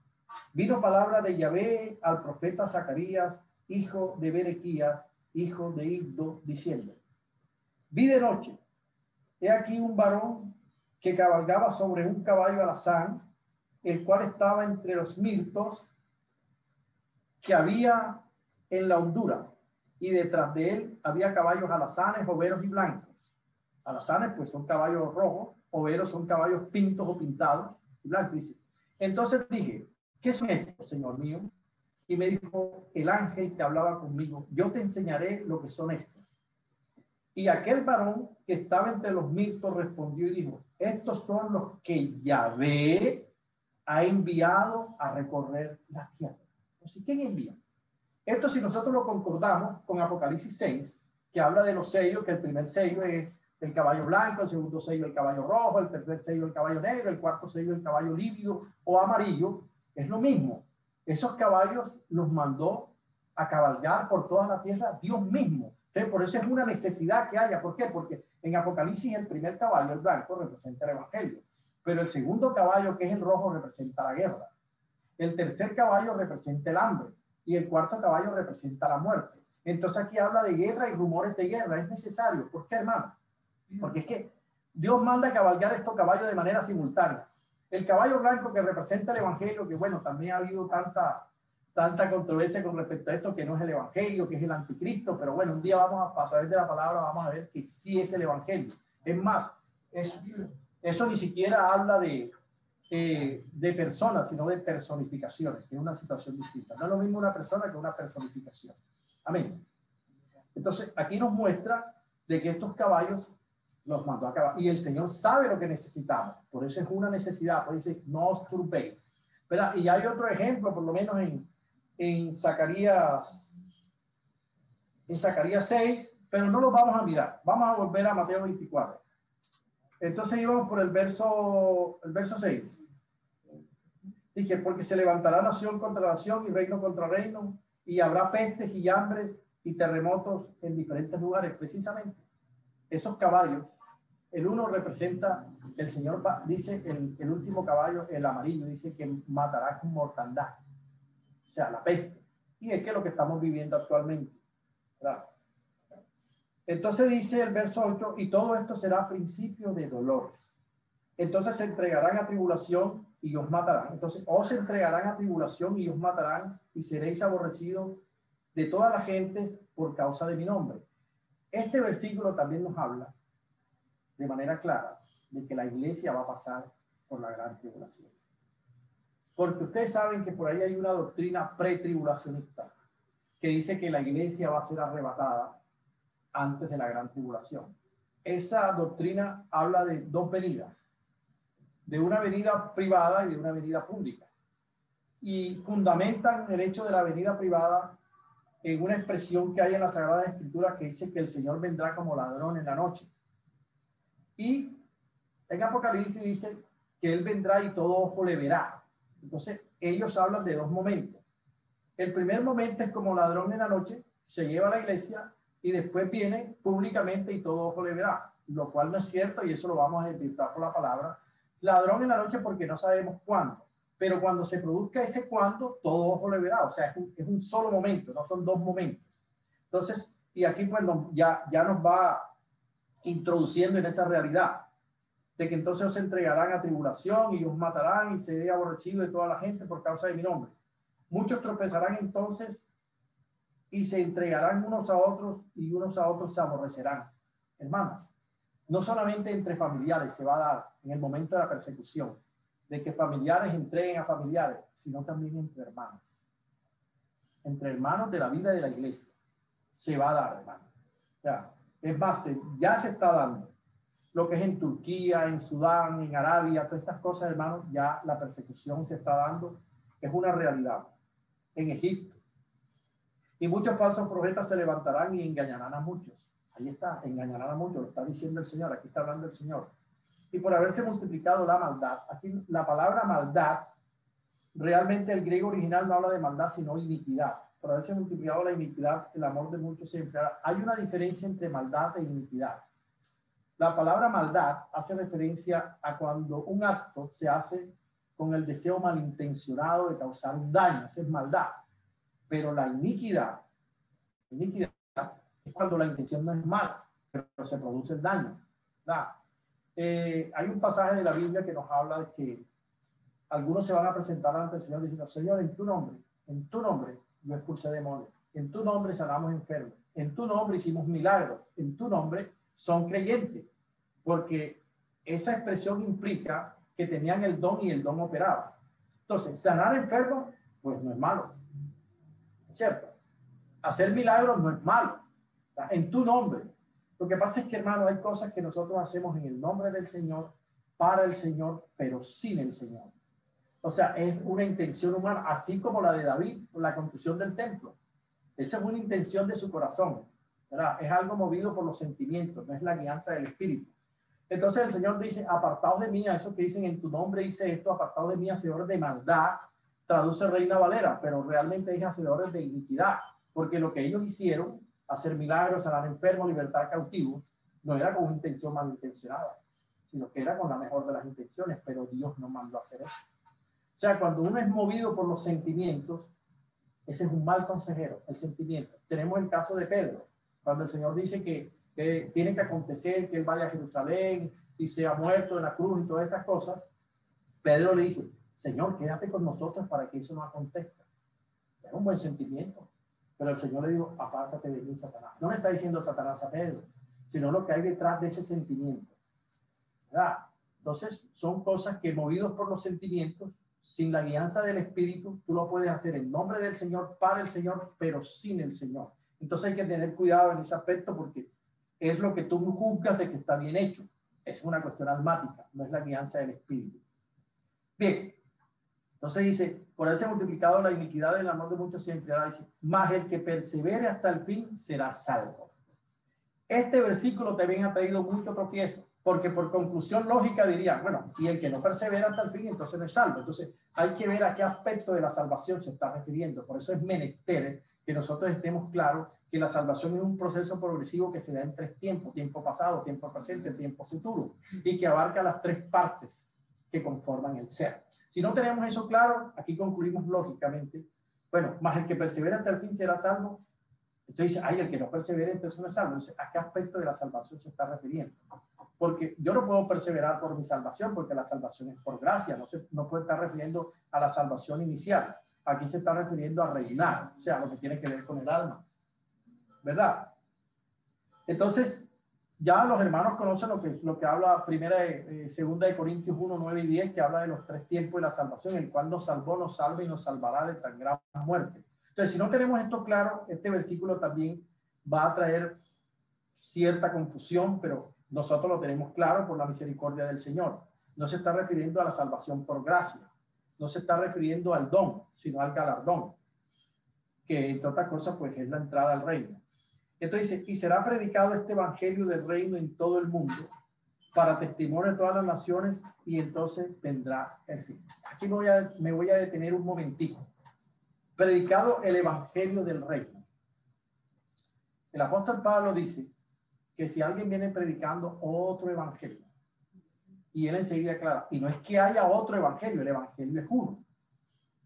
vino palabra de Yahvé al profeta Zacarías, hijo de Berequías, hijo de Iddo, diciendo, vi de noche, he aquí un varón que cabalgaba sobre un caballo alazán, el cual estaba entre los mirtos que había en la hondura, y detrás de él había caballos alazanes, overos y blancos. Alazanes pues son caballos rojos, overos son caballos pintos o pintados, y blancos. Dice, entonces dije, ¿qué son estos, Señor mío? Y me dijo el ángel que hablaba conmigo, yo te enseñaré lo que son estos. Y aquel varón que estaba entre los mirtos respondió y dijo, estos son los que Yahvé ha enviado a recorrer la tierra. Entonces, ¿quién envía? Esto si nosotros lo concordamos con Apocalipsis 6, que habla de los sellos, que el primer sello es el caballo blanco, el segundo sello el caballo rojo, el tercer sello el caballo negro, el cuarto sello el caballo lívido o amarillo, es lo mismo. Esos caballos los mandó a cabalgar por toda la tierra Dios mismo. Entonces, por eso es una necesidad que haya. ¿Por qué? Porque en Apocalipsis el primer caballo, el blanco, representa el evangelio. Pero el segundo caballo, que es el rojo, representa la guerra. El tercer caballo representa el hambre. Y el cuarto caballo representa la muerte. Entonces aquí habla de guerra y rumores de guerra. Es necesario. ¿Por qué, hermano? Porque es que Dios manda a cabalgar estos caballos de manera simultánea. El caballo blanco que representa el evangelio, que bueno, también ha habido tanta controversia con respecto a esto, que no es el evangelio, que es el anticristo, pero bueno, un día vamos a través de la palabra vamos a ver que sí es el evangelio. Es más, eso ni siquiera habla de personas, sino de personificaciones, que es una situación distinta. No es lo mismo una persona que una personificación. Amén. Entonces, aquí nos muestra de que estos caballos los mandó a cabalgar. Y el Señor sabe lo que necesitamos. Por eso es una necesidad. Por eso dice, no os turbéis. ¿Verdad? Y hay otro ejemplo, por lo menos en Zacarías 6, pero no lo vamos a mirar. Vamos a volver a Mateo 24. Entonces íbamos por el verso 6. Dije, porque se levantará nación contra nación y reino contra reino, y habrá pestes y hambres y terremotos en diferentes lugares. Precisamente esos caballos, el uno representa, el Señor dice, el último caballo, el amarillo, dice que matará con mortandad, o sea, la peste. Y es que es lo que estamos viviendo actualmente, ¿verdad? Entonces dice el verso 8, y todo esto será principio de dolores. Entonces se entregarán a tribulación y os matarán. Entonces, os entregarán a tribulación y os matarán, y seréis aborrecidos de todas las gentes por causa de mi nombre. Este versículo también nos habla de manera clara de que la iglesia va a pasar por la gran tribulación. Porque ustedes saben que por ahí hay una doctrina pretribulacionista que dice que la iglesia va a ser arrebatada antes de la gran tribulación. Esa doctrina habla de dos venidas, de una venida privada y de una venida pública. Y fundamentan el hecho de la venida privada en una expresión que hay en la Sagrada Escritura que dice que el Señor vendrá como ladrón en la noche. Y en Apocalipsis dice que Él vendrá y todo ojo le verá. Entonces, ellos hablan de dos momentos. El primer momento es como ladrón en la noche, se lleva a la iglesia y después viene públicamente y todo ojo le verá, lo cual no es cierto y eso lo vamos a desvirtuar por la palabra. Ladrón en la noche porque no sabemos cuándo, pero cuando se produzca ese cuándo, todo ojo le verá, o sea, es un solo momento, no son dos momentos. Entonces, y aquí pues ya nos va introduciendo en esa realidad de que entonces os entregarán a tribulación y os matarán y seré aborrecido de toda la gente por causa de mi nombre. Muchos tropezarán entonces y se entregarán unos a otros y unos a otros se aborrecerán. Hermanos, no solamente entre familiares se va a dar en el momento de la persecución, de que familiares entreguen a familiares, sino también entre hermanos de la vida de la iglesia se va a dar, hermanos. O sea, es más, ya se está dando. Lo que es en Turquía, en Sudán, en Arabia, todas estas cosas, hermanos, ya la persecución se está dando, es una realidad. En Egipto. Y muchos falsos profetas se levantarán y engañarán a muchos. Ahí está, engañarán a muchos, lo está diciendo el Señor, aquí está hablando el Señor. Y por haberse multiplicado la maldad, aquí la palabra maldad, realmente el griego original no habla de maldad, sino iniquidad. Por haberse multiplicado la iniquidad, el amor de muchos se enfriará. Hay una diferencia entre maldad e iniquidad. La palabra maldad hace referencia a cuando un acto se hace con el deseo malintencionado de causar un daño, eso es maldad. Pero la iniquidad es cuando la intención no es mala, pero se produce el daño, ¿verdad? Hay un pasaje de la Biblia que nos habla de que algunos se van a presentar ante el Señor diciendo: Señor, en tu nombre yo expulsé demonios, en tu nombre sanamos enfermos, en tu nombre hicimos milagros, en tu nombre son creyentes, porque esa expresión implica que tenían el don y el don operaba. Entonces, sanar enfermos, pues no es malo, ¿cierto? Hacer milagros no es malo, en tu nombre. Lo que pasa es que, hermano, hay cosas que nosotros hacemos en el nombre del Señor, para el Señor, pero sin el Señor. O sea, es una intención humana, así como la de David, la construcción del templo. Esa es una intención de su corazón, ¿verdad? Es algo movido por los sentimientos, no es la guianza del Espíritu. Entonces el Señor dice: apartaos de mí, a esos que dicen en tu nombre hice esto, apartaos de mí, hacedores de maldad, traduce Reina Valera, pero realmente es hacedores de iniquidad, porque lo que ellos hicieron, hacer milagros, sanar enfermos, libertar cautivos, no era con una intención malintencionada, sino que era con la mejor de las intenciones, pero Dios no mandó a hacer eso. O sea, cuando uno es movido por los sentimientos, ese es un mal consejero, el sentimiento. Tenemos el caso de Pedro, cuando el Señor dice que tiene que acontecer que él vaya a Jerusalén y sea muerto en la cruz y todas estas cosas. Pedro le dice: Señor, quédate con nosotros para que eso no acontezca. Es un buen sentimiento, pero el Señor le dijo: apártate de mí, Satanás. No le está diciendo Satanás a Pedro, sino lo que hay detrás de ese sentimiento, ¿verdad? Entonces son cosas que, movidos por los sentimientos, sin la guianza del Espíritu, tú lo puedes hacer en nombre del Señor, para el Señor, pero sin el Señor. Entonces hay que tener cuidado en ese aspecto, porque es lo que tú juzgas de que está bien hecho. Es una cuestión almática, no es la guianza del Espíritu. Bien, entonces dice: por haberse multiplicado la iniquidad, el amor de muchos se enfriará. Dice: mas el que persevere hasta el fin será salvo. Este versículo también ha traído mucho tropiezo, porque por conclusión lógica diría: bueno, y el que no persevera hasta el fin, entonces no es salvo. Entonces hay que ver a qué aspecto de la salvación se está refiriendo. Por eso es menester que nosotros estemos claros que la salvación es un proceso progresivo que se da en tres tiempos: tiempo pasado, tiempo presente, tiempo futuro, y que abarca las tres partes que conforman el ser. Si no tenemos eso claro, aquí concluimos lógicamente: bueno, más el que persevera hasta el fin será salvo. Entonces, ay, el que no persevera entonces no es salvo. Entonces, ¿a qué aspecto de la salvación se está refiriendo? Porque yo no puedo perseverar por mi salvación, porque la salvación es por gracia, no puede estar refiriendo a la salvación inicial. Aquí se está refiriendo a reinar, o sea, lo que tiene que ver con el alma, ¿verdad? Entonces, ya los hermanos conocen lo que habla segunda de Corintios 1, 9 y 10, que habla de los tres tiempos de la salvación, el cual nos salvó, nos salva y nos salvará de tan gran muerte. Entonces, si no tenemos esto claro, este versículo también va a traer cierta confusión, pero nosotros lo tenemos claro por la misericordia del Señor. No se está refiriendo a la salvación por gracia, no se está refiriendo al don, sino al galardón, que entre otras cosas pues es la entrada al reino. Entonces dice: y será predicado este evangelio del reino en todo el mundo para testimonio de todas las naciones, y entonces vendrá el fin. Aquí me voy a detener un momentico. Predicado el evangelio del reino. El apóstol Pablo dice que si alguien viene predicando otro evangelio, y él enseguida aclara, y no es que haya otro evangelio, el evangelio es uno,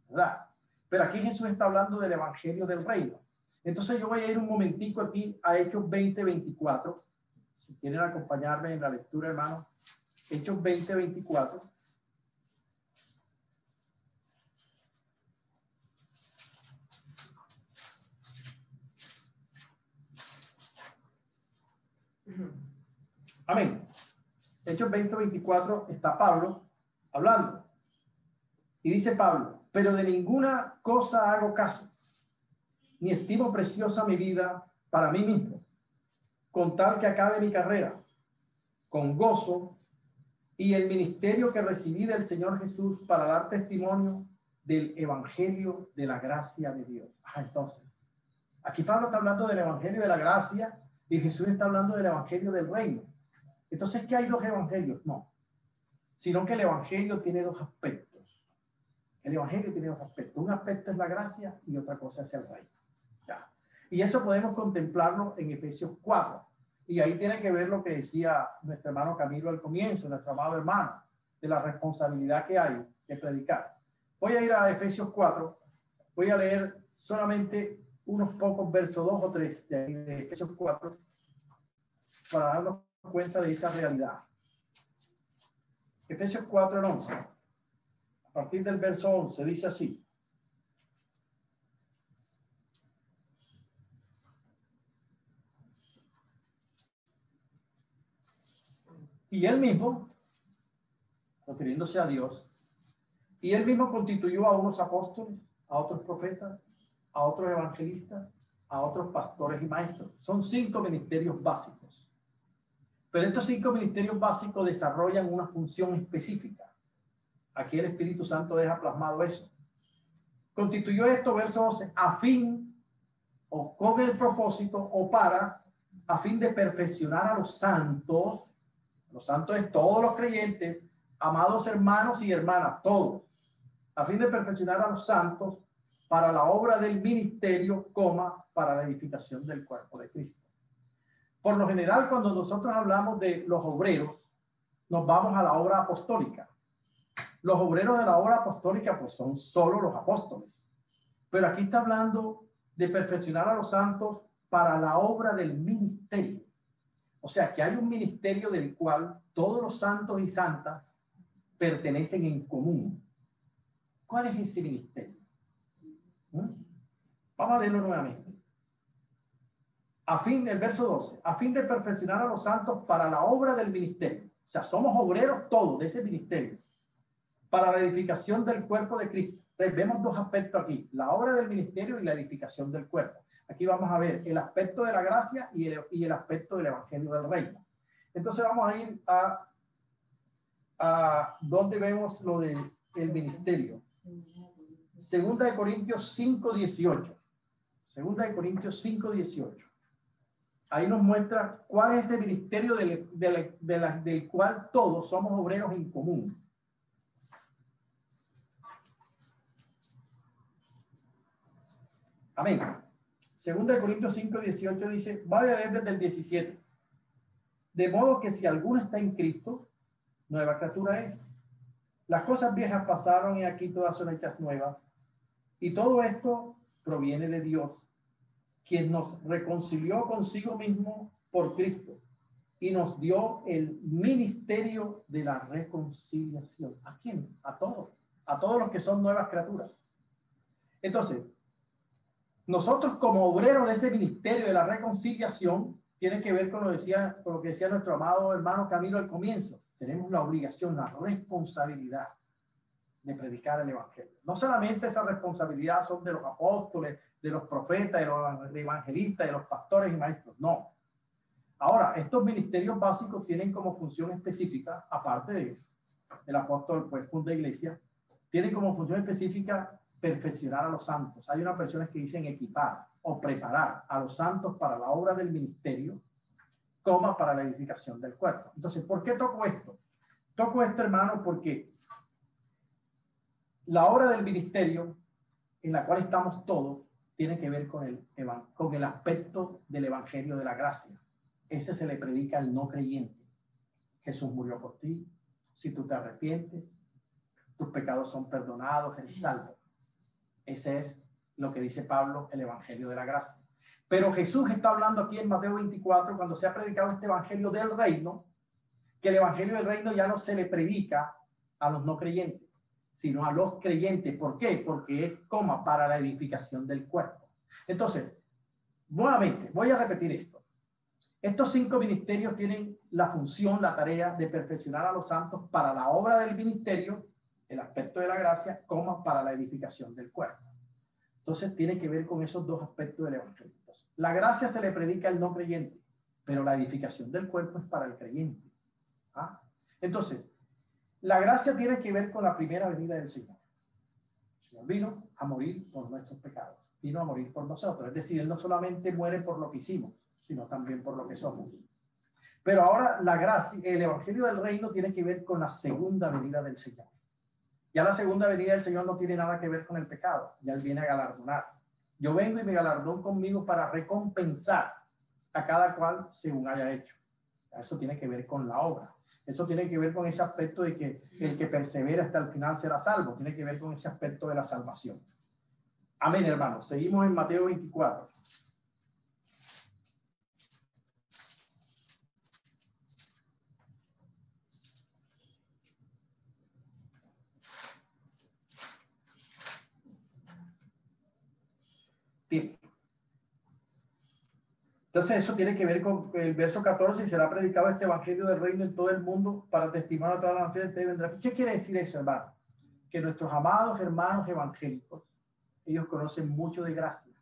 ¿verdad? Pero aquí Jesús está hablando del evangelio del reino. Entonces yo voy a ir un momentico aquí a Hechos 20, 24. Si quieren acompañarme en la lectura, hermano. Hechos 20, 24. Amén. Hechos 20:24 está Pablo hablando. Y dice Pablo, pero de ninguna cosa hago caso, ni estimo preciosa mi vida para mí mismo, con tal que acabe mi carrera, con gozo, y el ministerio que recibí del Señor Jesús para dar testimonio del evangelio de la gracia de Dios. Entonces, aquí Pablo está hablando del evangelio de la gracia y Jesús está hablando del evangelio del reino. Entonces, ¿qué hay dos evangelios? No, sino que el evangelio tiene dos aspectos. El evangelio tiene dos aspectos. Un aspecto es la gracia y otra cosa es el reino. Ya. Y eso podemos contemplarlo en Efesios 4. Y ahí tiene que ver lo que decía nuestro hermano Camilo al comienzo, nuestro amado hermano, de la responsabilidad que hay de predicar. Voy a ir a Efesios 4. Voy a leer solamente unos pocos versos, 2 o 3 de Efesios 4, para darnos cuenta de esa realidad. Efesios 4, 11. A partir del verso 11 dice así. Y él mismo, refiriéndose a Dios, y él mismo constituyó a unos apóstoles, a otros profetas, a otros evangelistas, a otros pastores y maestros. Son 5 ministerios básicos. Pero estos 5 ministerios básicos desarrollan una función específica. Aquí el Espíritu Santo deja plasmado eso. Constituyó esto, verso 12, a fin, o con el propósito, o para, a fin de perfeccionar a los santos. Los santos es todos los creyentes, amados hermanos y hermanas, todos, a fin de perfeccionar a los santos para la obra del ministerio, para la edificación del cuerpo de Cristo. Por lo general, cuando nosotros hablamos de los obreros, nos vamos a la obra apostólica. Los obreros de la obra apostólica, pues son solo los apóstoles. Pero aquí está hablando de perfeccionar a los santos para la obra del ministerio. O sea, que hay un ministerio del cual todos los santos y santas pertenecen en común. ¿Cuál es ese ministerio? Vamos a leerlo nuevamente. El verso 12, a fin de perfeccionar a los santos para la obra del ministerio. O sea, somos obreros todos de ese ministerio, para la edificación del cuerpo de Cristo. Entonces, vemos dos aspectos aquí, la obra del ministerio y la edificación del cuerpo. Aquí vamos a ver el aspecto de la gracia y el aspecto del evangelio del reino. Entonces vamos a ir a donde vemos lo del ministerio. Segunda de Corintios 5:18. Segunda de Corintios 5:18. Ahí nos muestra cuál es ese ministerio del cual todos somos obreros en común. Amén. Segunda de Corintios 5:18 dice, va a leer desde el 17. De modo que si alguno está en Cristo, nueva criatura es. Las cosas viejas pasaron y aquí todas son hechas nuevas. Y todo esto proviene de Dios, quien nos reconcilió consigo mismo por Cristo y nos dio el ministerio de la reconciliación. ¿A quién? A todos los que son nuevas criaturas. Entonces, nosotros como obreros de ese ministerio de la reconciliación, tiene que ver con lo que decía nuestro amado hermano Camilo al comienzo. Tenemos la obligación, la responsabilidad de predicar el evangelio. No solamente esa responsabilidad son de los apóstoles, de los profetas, de los evangelistas, de los pastores y maestros. No. Ahora, estos ministerios básicos tienen como función específica, aparte de eso, el apóstol pues funda iglesia, tienen como función específica perfeccionar a los santos. Hay unas versiones que dicen equipar o preparar a los santos para la obra del ministerio, para la edificación del cuerpo. Entonces, ¿por qué toco esto? Toco esto, hermano, porque la obra del ministerio en la cual estamos todos tiene que ver con el aspecto del evangelio de la gracia. Ese se le predica al no creyente. Jesús murió por ti. Si tú te arrepientes, tus pecados son perdonados, eres salvo. Ese es lo que dice Pablo, el evangelio de la gracia. Pero Jesús está hablando aquí en Mateo 24, cuando se ha predicado este evangelio del reino, que el evangelio del reino ya no se le predica a los no creyentes, sino a los creyentes. ¿Por qué? Porque es para la edificación del cuerpo. Entonces, nuevamente, voy a repetir esto. Estos 5 ministerios tienen la función, la tarea de perfeccionar a los santos para la obra del ministerio, el aspecto de la gracia, como para la edificación del cuerpo. Entonces tiene que ver con esos dos aspectos del evangelio. Entonces, la gracia se le predica al no creyente, pero la edificación del cuerpo es para el creyente. ¿Ah? Entonces, la gracia tiene que ver con la primera venida del Señor. El Señor vino a morir por nuestros pecados, vino a morir por nosotros. Es decir, Él no solamente muere por lo que hicimos, sino también por lo que somos. Pero ahora la gracia, el evangelio del reino tiene que ver con la segunda venida del Señor. Ya la segunda venida del Señor no tiene nada que ver con el pecado, ya Él viene a galardonar. Yo vengo y me galardono conmigo para recompensar a cada cual según haya hecho. Eso tiene que ver con la obra. Eso tiene que ver con ese aspecto de que el que persevera hasta el final será salvo. Tiene que ver con ese aspecto de la salvación. Amén, hermanos. Seguimos en Mateo 24. Bien. Entonces eso tiene que ver con el verso 14, y será predicado este evangelio del reino en todo el mundo para testimonio a todas las naciones. ¿Qué quiere decir eso, hermano? Que nuestros amados hermanos evangélicos, ellos conocen mucho de gracia,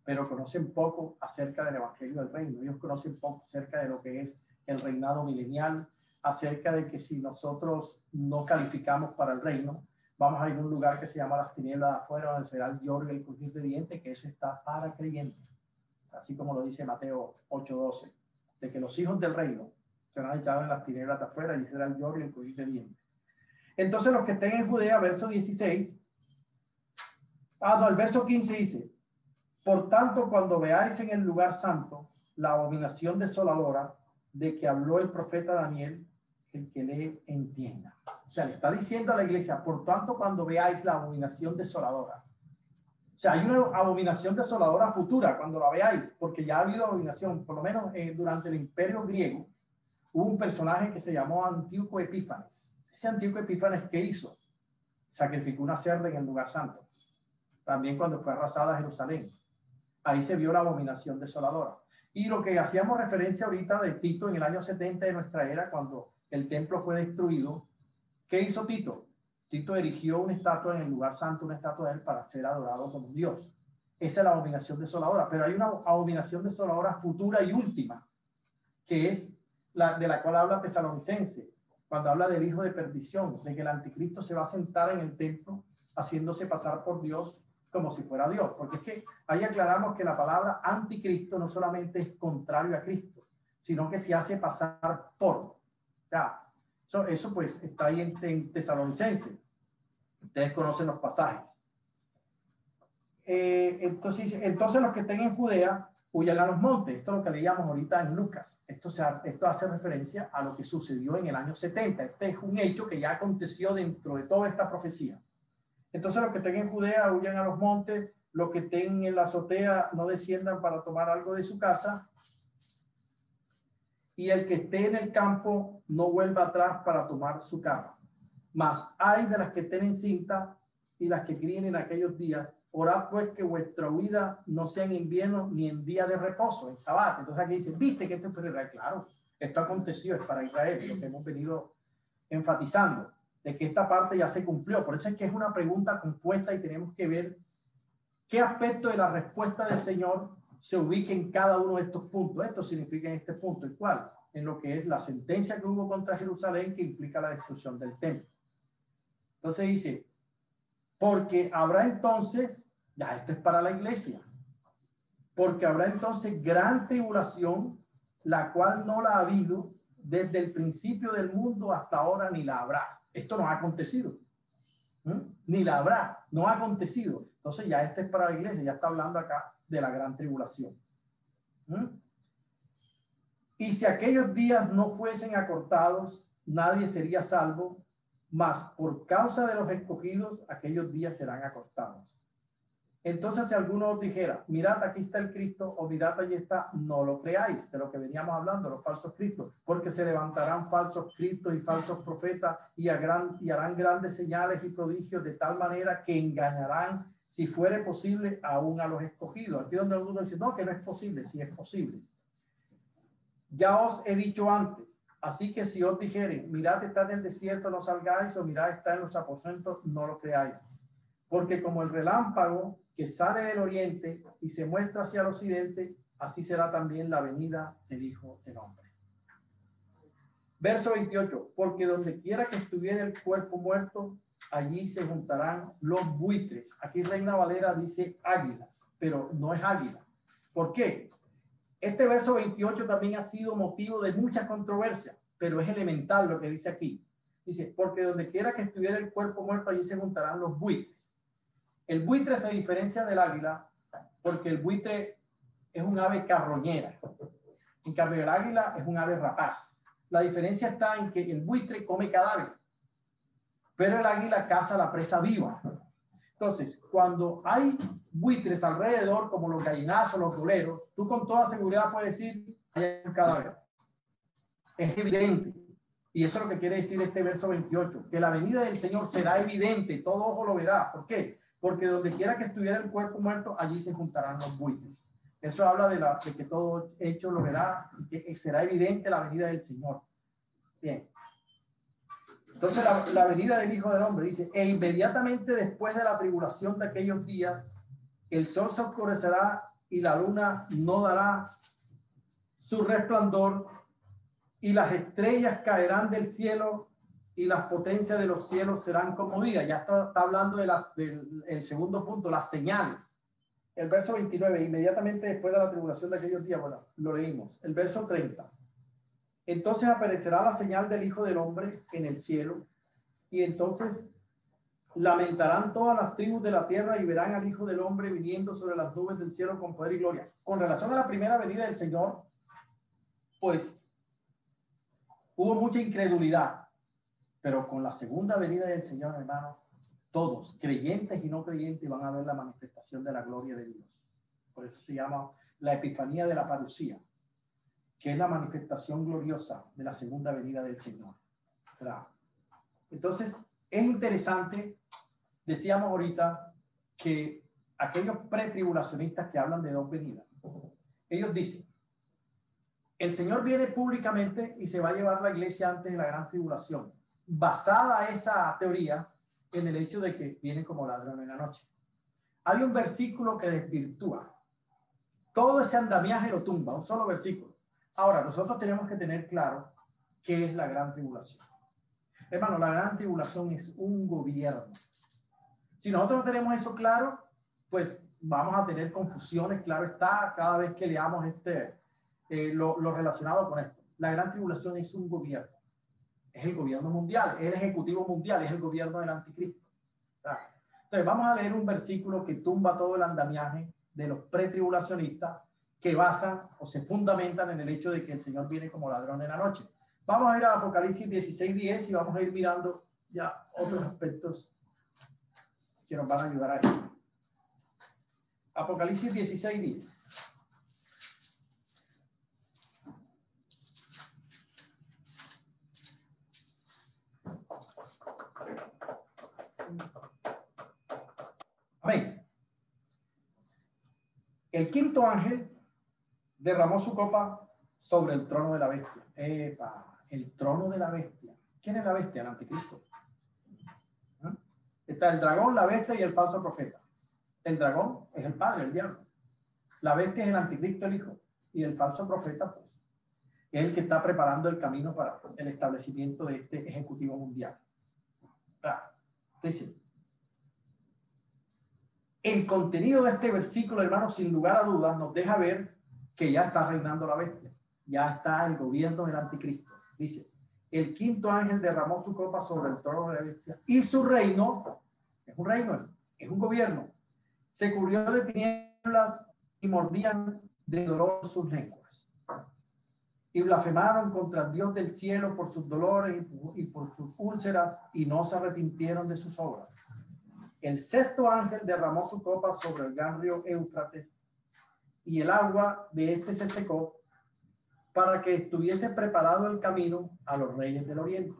pero conocen poco acerca del evangelio del reino. Ellos conocen poco acerca de lo que es el reinado milenial, acerca de que si nosotros no calificamos para el reino, vamos a ir a un lugar que se llama las tinieblas de afuera, donde será el lloro y el crujir de dientes, que eso está para creyentes. Así como lo dice Mateo 8:12, de que los hijos del reino serán echados en las tinieblas de afuera y será el lloro y el crujir de dientes. Entonces los que estén en Judea, verso 16, el verso 15 dice: por tanto, cuando veáis en el lugar santo la abominación desoladora de que habló el profeta Daniel, el que le entienda. O sea, le está diciendo a la iglesia, por tanto, cuando veáis la abominación desoladora. O sea, hay una abominación desoladora futura cuando la veáis, porque ya ha habido abominación, por lo menos durante el imperio griego, hubo un personaje que se llamó Antíoco Epífanes. Ese Antíoco Epífanes, ¿qué hizo? Sacrificó una cerda en el lugar santo. También cuando fue arrasada Jerusalén. Ahí se vio la abominación desoladora. Y lo que hacíamos referencia ahorita de Tito en el año 70 de nuestra era, cuando el templo fue destruido, ¿qué hizo Tito? Tito erigió una estatua en el lugar santo, una estatua de él, para ser adorado como Dios. Esa es la abominación desoladora. Pero hay una abominación desoladora futura y última, que es la de la cual habla Tesalonicense, cuando habla del hijo de perdición, de que el anticristo se va a sentar en el templo haciéndose pasar por Dios como si fuera Dios. Porque es que ahí aclaramos que la palabra anticristo no solamente es contrario a Cristo, sino que se hace pasar por. Ya, eso pues está ahí en Tesalonicense. Ustedes conocen los pasajes. Entonces los que estén en Judea huyan a los montes. Esto es lo que leíamos ahorita en Lucas. Esto hace referencia a lo que sucedió en el año 70. Este es un hecho que ya aconteció dentro de toda esta profecía. Entonces los que estén en Judea huyan a los montes. Los que estén en la azotea no desciendan para tomar algo de su casa. Y el que esté en el campo no vuelva atrás para tomar su carga. Mas hay de las que estén en cinta y las que críen en aquellos días. Orad pues que vuestra huida no sea en invierno ni en día de reposo, en sabbat. Entonces aquí dice, viste que esto fue Israel. Claro, esto aconteció, es para Israel, lo que hemos venido enfatizando, de que esta parte ya se cumplió. Por eso es que es una pregunta compuesta y tenemos que ver qué aspecto de la respuesta del Señor se ubica en cada uno de estos puntos. Esto significa en este punto, ¿el cual? En lo que es la sentencia que hubo contra Jerusalén, que implica la destrucción del templo. Entonces dice, porque habrá entonces, ya esto es para la iglesia, porque habrá entonces gran tribulación, la cual no la ha habido desde el principio del mundo hasta ahora, ni la habrá. Esto no ha acontecido. Ni la habrá, no ha acontecido. Entonces ya esto es para la iglesia, ya está hablando acá de la gran tribulación. Y si aquellos días no fuesen acortados, nadie sería salvo, mas por causa de los escogidos, aquellos días serán acortados. Entonces, si alguno os dijera, mirad, aquí está el Cristo, o mirad, allí está, no lo creáis, de lo que veníamos hablando, los falsos cristos, porque se levantarán falsos cristos y falsos profetas y harán grandes señales y prodigios de tal manera que engañarán, si fuere posible, aún a los escogidos. Aquí donde algunos dicen, no, que no es posible, sí es posible. Ya os he dicho antes, así que si os dijeren, mirad está en el desierto, no salgáis, o mirad está en los aposentos, no lo creáis. Porque como el relámpago que sale del oriente y se muestra hacia el occidente, así será también la venida del Hijo del Hombre. Verso 28, porque donde quiera que estuviera el cuerpo muerto, allí se juntarán los buitres. Aquí Reina Valera dice águilas, pero no es águila. ¿Por qué? Este verso 28 también ha sido motivo de mucha controversia, pero es elemental lo que dice aquí. Dice, porque donde quiera que estuviera el cuerpo muerto, allí se juntarán los buitres. El buitre se diferencia del águila porque el buitre es un ave carroñera. En cambio, el águila es un ave rapaz. La diferencia está en que el buitre come cadáver, pero el águila caza la presa viva. Entonces, cuando hay buitres alrededor, como los gallinazos, los boleros, tú con toda seguridad puedes decir, hay un cadáver. Es evidente. Y eso es lo que quiere decir este verso 28, que la venida del Señor será evidente, todo ojo lo verá. ¿Por qué? Porque donde quiera que estuviera el cuerpo muerto, allí se juntarán los buitres. Eso habla de que todo hecho lo verá y que será evidente la venida del Señor. Bien. Entonces la venida del Hijo del Hombre dice, e inmediatamente después de la tribulación de aquellos días, el sol se oscurecerá y la luna no dará su resplandor y las estrellas caerán del cielo y las potencias de los cielos serán conmovidas. Ya está hablando del segundo punto, las señales. El verso 29, inmediatamente después de la tribulación de aquellos días, bueno, lo leímos. El verso 30. Entonces aparecerá la señal del Hijo del Hombre en el cielo, y entonces lamentarán todas las tribus de la tierra y verán al Hijo del Hombre viniendo sobre las nubes del cielo con poder y gloria. Con relación a la primera venida del Señor, pues hubo mucha incredulidad, pero con la segunda venida del Señor, hermano, todos, creyentes y no creyentes, van a ver la manifestación de la gloria de Dios. Por eso se llama la epifanía de la parucía, que es la manifestación gloriosa de la segunda venida del Señor. ¿Verdad? Entonces, es interesante, decíamos ahorita, que aquellos pretribulacionistas que hablan de dos venidas, ellos dicen, el Señor viene públicamente y se va a llevar la iglesia antes de la gran tribulación, basada esa teoría en el hecho de que viene como ladrón en la noche. Hay un versículo que desvirtúa todo ese andamiaje, lo tumba, un solo versículo. Ahora, nosotros tenemos que tener claro qué es la gran tribulación. Hermano, la gran tribulación es un gobierno. Si nosotros no tenemos eso claro, pues vamos a tener confusiones, claro está, cada vez que leamos lo relacionado con esto. La gran tribulación es un gobierno. Es el gobierno mundial, es el ejecutivo mundial, es el gobierno del anticristo. Entonces vamos a leer un versículo que tumba todo el andamiaje de los pretribulacionistas que basan o se fundamentan en el hecho de que el Señor viene como ladrón en la noche. Vamos a ir a Apocalipsis 16:10 y vamos a ir mirando ya otros aspectos que nos van a ayudar a esto. Apocalipsis 16:10. Amén. El quinto ángel derramó su copa sobre el trono de la bestia. El trono de la bestia. ¿Quién es la bestia? El anticristo. ¿Ah? Está el dragón, la bestia y el falso profeta. El dragón es el padre, el diablo. La bestia es el anticristo, el hijo. Y el falso profeta, pues, es el que está preparando el camino para el establecimiento de este ejecutivo mundial. Dice, el contenido de este versículo, hermano, sin lugar a dudas, nos deja ver que ya está reinando la bestia. Ya está el gobierno del anticristo. Dice, el quinto ángel derramó su copa sobre el trono de la bestia y su reino, es un reino, es un gobierno, se cubrió de tinieblas y mordían de dolor sus lenguas. Y blasfemaron contra el Dios del cielo por sus dolores y por sus úlceras y no se arrepintieron de sus obras. El sexto ángel derramó su copa sobre el gran río Éufrates y el agua de este se secó para que estuviese preparado el camino a los reyes del oriente.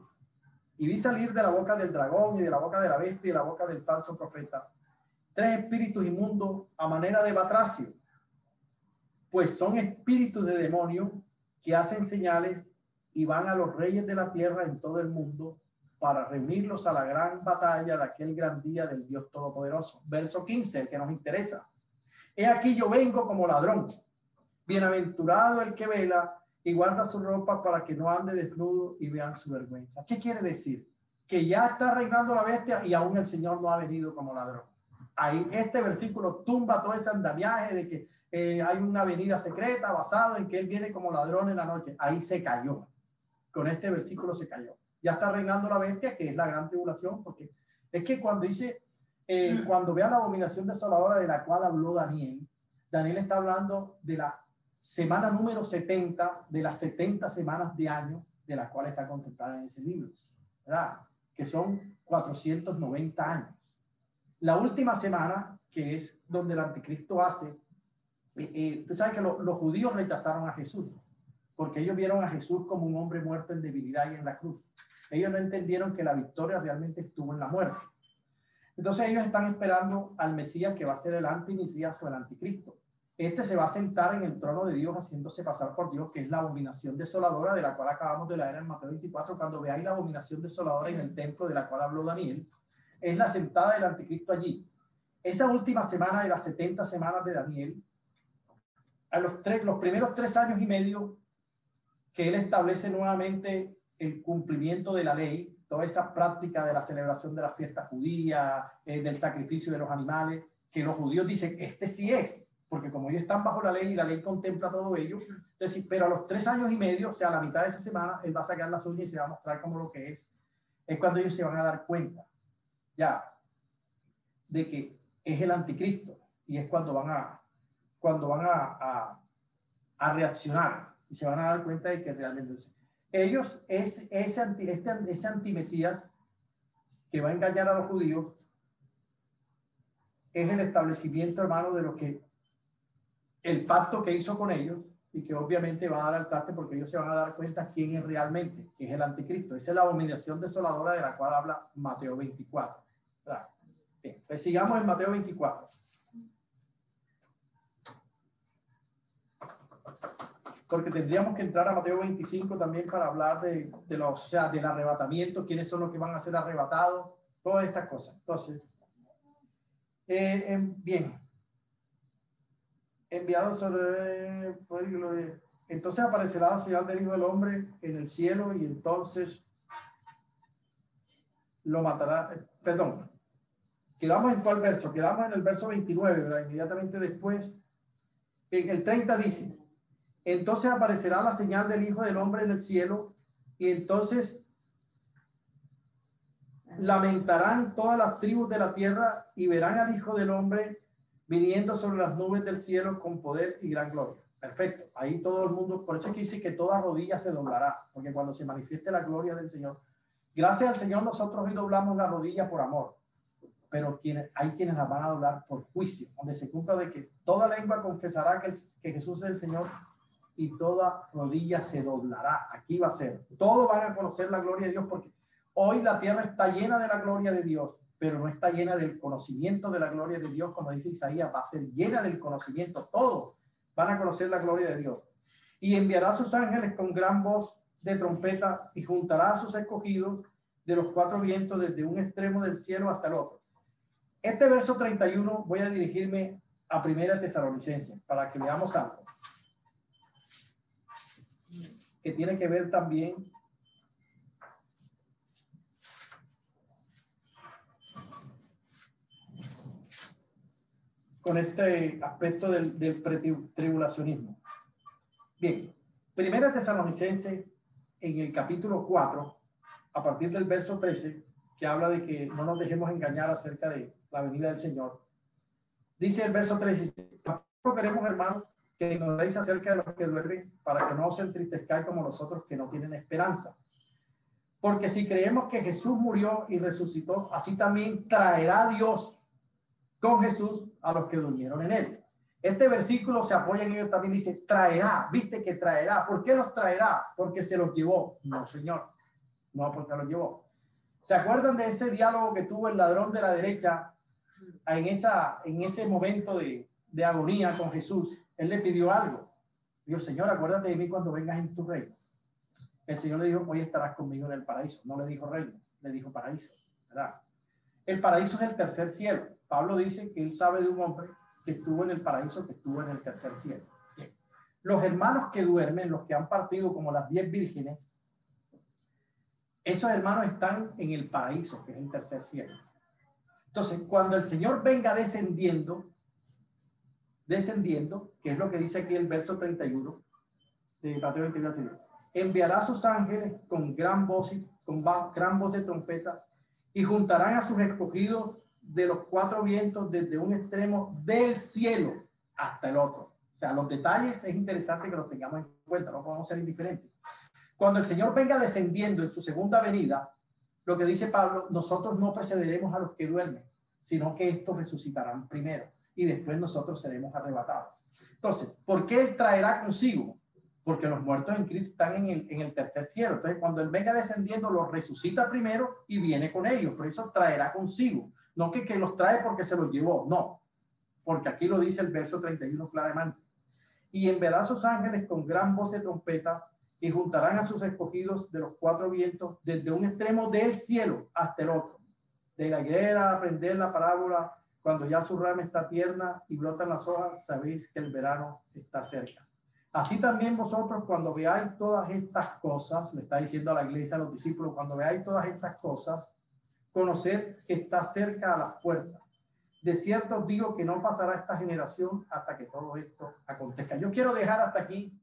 Y vi salir de la boca del dragón y de la boca de la bestia y de la boca del falso profeta 3 espíritus inmundos a manera de batracio, pues son espíritus de demonio que hacen señales y van a los reyes de la tierra en todo el mundo para reunirlos a la gran batalla de aquel gran día del Dios Todopoderoso. Verso 15, el que nos interesa. He aquí yo vengo como ladrón. Bienaventurado el que vela y guarda su ropa para que no ande desnudo y vean su vergüenza. ¿Qué quiere decir? Que ya está reinando la bestia y aún el Señor no ha venido como ladrón. Ahí este versículo tumba todo ese andamiaje de que hay una venida secreta basado en que Él viene como ladrón en la noche. Ahí se cayó. Con este versículo se cayó. Ya está reinando la bestia, que es la gran tribulación, porque es que cuando dice, cuando vea la abominación desoladora de la cual habló Daniel, Daniel está hablando de la semana número 70, de las 70 semanas de año, de las cuales está contemplada en ese libro, ¿verdad? Que son 490 años. La última semana, que es donde el anticristo hace, tú sabes que los judíos rechazaron a Jesús, porque ellos vieron a Jesús como un hombre muerto en debilidad y en la cruz. Ellos no entendieron que la victoria realmente estuvo en la muerte. Entonces ellos están esperando al Mesías, que va a ser el anti-Mesías o el anticristo. Este se va a sentar en el trono de Dios haciéndose pasar por Dios, que es la abominación desoladora de la cual acabamos de leer en Mateo 24. Cuando veáis la abominación desoladora en el templo de la cual habló Daniel, es la sentada del anticristo allí. Esa última semana de las 70 semanas de Daniel, a los primeros 3 años y medio que él establece nuevamente el cumplimiento de la ley, toda esa práctica de la celebración de la fiesta judía, del sacrificio de los animales, que los judíos dicen, este sí es, porque como ellos están bajo la ley y la ley contempla todo ello, entonces, pero a los 3 años y medio, o sea, a la mitad de esa semana, él va a sacar las uñas y se va a mostrar como lo que es cuando ellos se van a dar cuenta, ya, de que es el anticristo, y es cuando van a reaccionar, y se van a dar cuenta de que realmente ellos, ese antimesías que va a engañar a los judíos, es el establecimiento, hermano, de lo que el pacto que hizo con ellos, y que obviamente va a dar al traste porque ellos se van a dar cuenta quién es realmente, que es el anticristo. Esa es la abominación desoladora de la cual habla Mateo 24. Bien, pues sigamos en Mateo 24. Porque tendríamos que entrar a Mateo 25 también para hablar del arrebatamiento, quiénes son los que van a ser arrebatados, todas estas cosas. Entonces, bien, enviado sobre poder y gloria. Entonces aparecerá la señal del Hijo del Hombre en el cielo y entonces lo matará. Perdón, quedamos en cuál verso, quedamos en el verso 29, ¿verdad? Inmediatamente después, en el 30 dice, entonces aparecerá la señal del Hijo del Hombre en el cielo y entonces lamentarán todas las tribus de la tierra y verán al Hijo del Hombre viniendo sobre las nubes del cielo con poder y gran gloria. Perfecto. Ahí todo el mundo, por eso es que dice que toda rodilla se doblará, porque cuando se manifieste la gloria del Señor, gracias al Señor nosotros hoy doblamos la rodilla por amor, pero hay quienes la van a doblar por juicio, donde se cumpla de que toda lengua confesará que Jesús es el Señor y toda rodilla se doblará. Aquí va a ser. Todos van a conocer la gloria de Dios, porque hoy la tierra está llena de la gloria de Dios, pero no está llena del conocimiento de la gloria de Dios, como dice Isaías, va a ser llena del conocimiento. Todos van a conocer la gloria de Dios. Y enviará a sus ángeles con gran voz de trompeta y juntará a sus escogidos de los 4 vientos desde un extremo del cielo hasta el otro. Este verso 31 voy a dirigirme a Primera Tesalonicenses para que veamos algo que tiene que ver también con este aspecto del pretribulacionismo. Bien, Primera Tesalonicenses en el capítulo 4, a partir del verso 13, que habla de que no nos dejemos engañar acerca de la venida del Señor. Dice el verso 13, tampoco queremos, hermanos, que ignoréis acerca de los que duermen, para que no os entristezcáis como los otros que no tienen esperanza. Porque si creemos que Jesús murió y resucitó, así también traerá Dios con Jesús a los que durmieron en él. Este versículo se apoya en ello también, dice traerá, viste que traerá. ¿Por qué los traerá? Porque se los llevó. No, Señor, no porque los llevó. ¿Se acuerdan de ese diálogo que tuvo el ladrón de la derecha en ese momento de agonía con Jesús? Él le pidió algo. Dijo, Señor, acuérdate de mí cuando vengas en tu reino. El Señor le dijo, hoy estarás conmigo en el paraíso. No le dijo reino, le dijo paraíso, ¿verdad? El paraíso es el tercer cielo. Pablo dice que él sabe de un hombre que estuvo en el paraíso, que estuvo en el tercer cielo. Bien. Los hermanos que duermen, los que han partido como las 10 vírgenes, esos hermanos están en el paraíso, que es el tercer cielo. Entonces, cuando el Señor venga descendiendo, que es lo que dice aquí el verso 31 de Mateo 21, enviará a sus ángeles con gran voz de trompeta y juntarán a sus escogidos de los 4 vientos desde un extremo del cielo hasta el otro. O sea, los detalles es interesante que los tengamos en cuenta, no podemos ser indiferentes. Cuando el Señor venga descendiendo en su segunda venida, lo que dice Pablo, nosotros no precederemos a los que duermen, sino que estos resucitarán primero y después nosotros seremos arrebatados. Entonces, ¿por qué Él traerá consigo? Porque los muertos en Cristo están en el tercer cielo. Entonces, cuando Él venga descendiendo, los resucita primero y viene con ellos. Por eso traerá consigo. No que los trae porque se los llevó, no. Porque aquí lo dice el verso 31 claramente. Y enviará a sus ángeles con gran voz de trompeta y juntarán a sus escogidos de los 4 vientos desde un extremo del cielo hasta el otro. De la higuera aprender la parábola, cuando ya su rama está tierna y brotan las hojas, sabéis que el verano está cerca. Así también vosotros, cuando veáis todas estas cosas, le está diciendo a la iglesia, a los discípulos, cuando veáis todas estas cosas, conoced que está cerca a las puertas. De cierto os digo que no pasará esta generación hasta que todo esto acontezca. Yo quiero dejar hasta aquí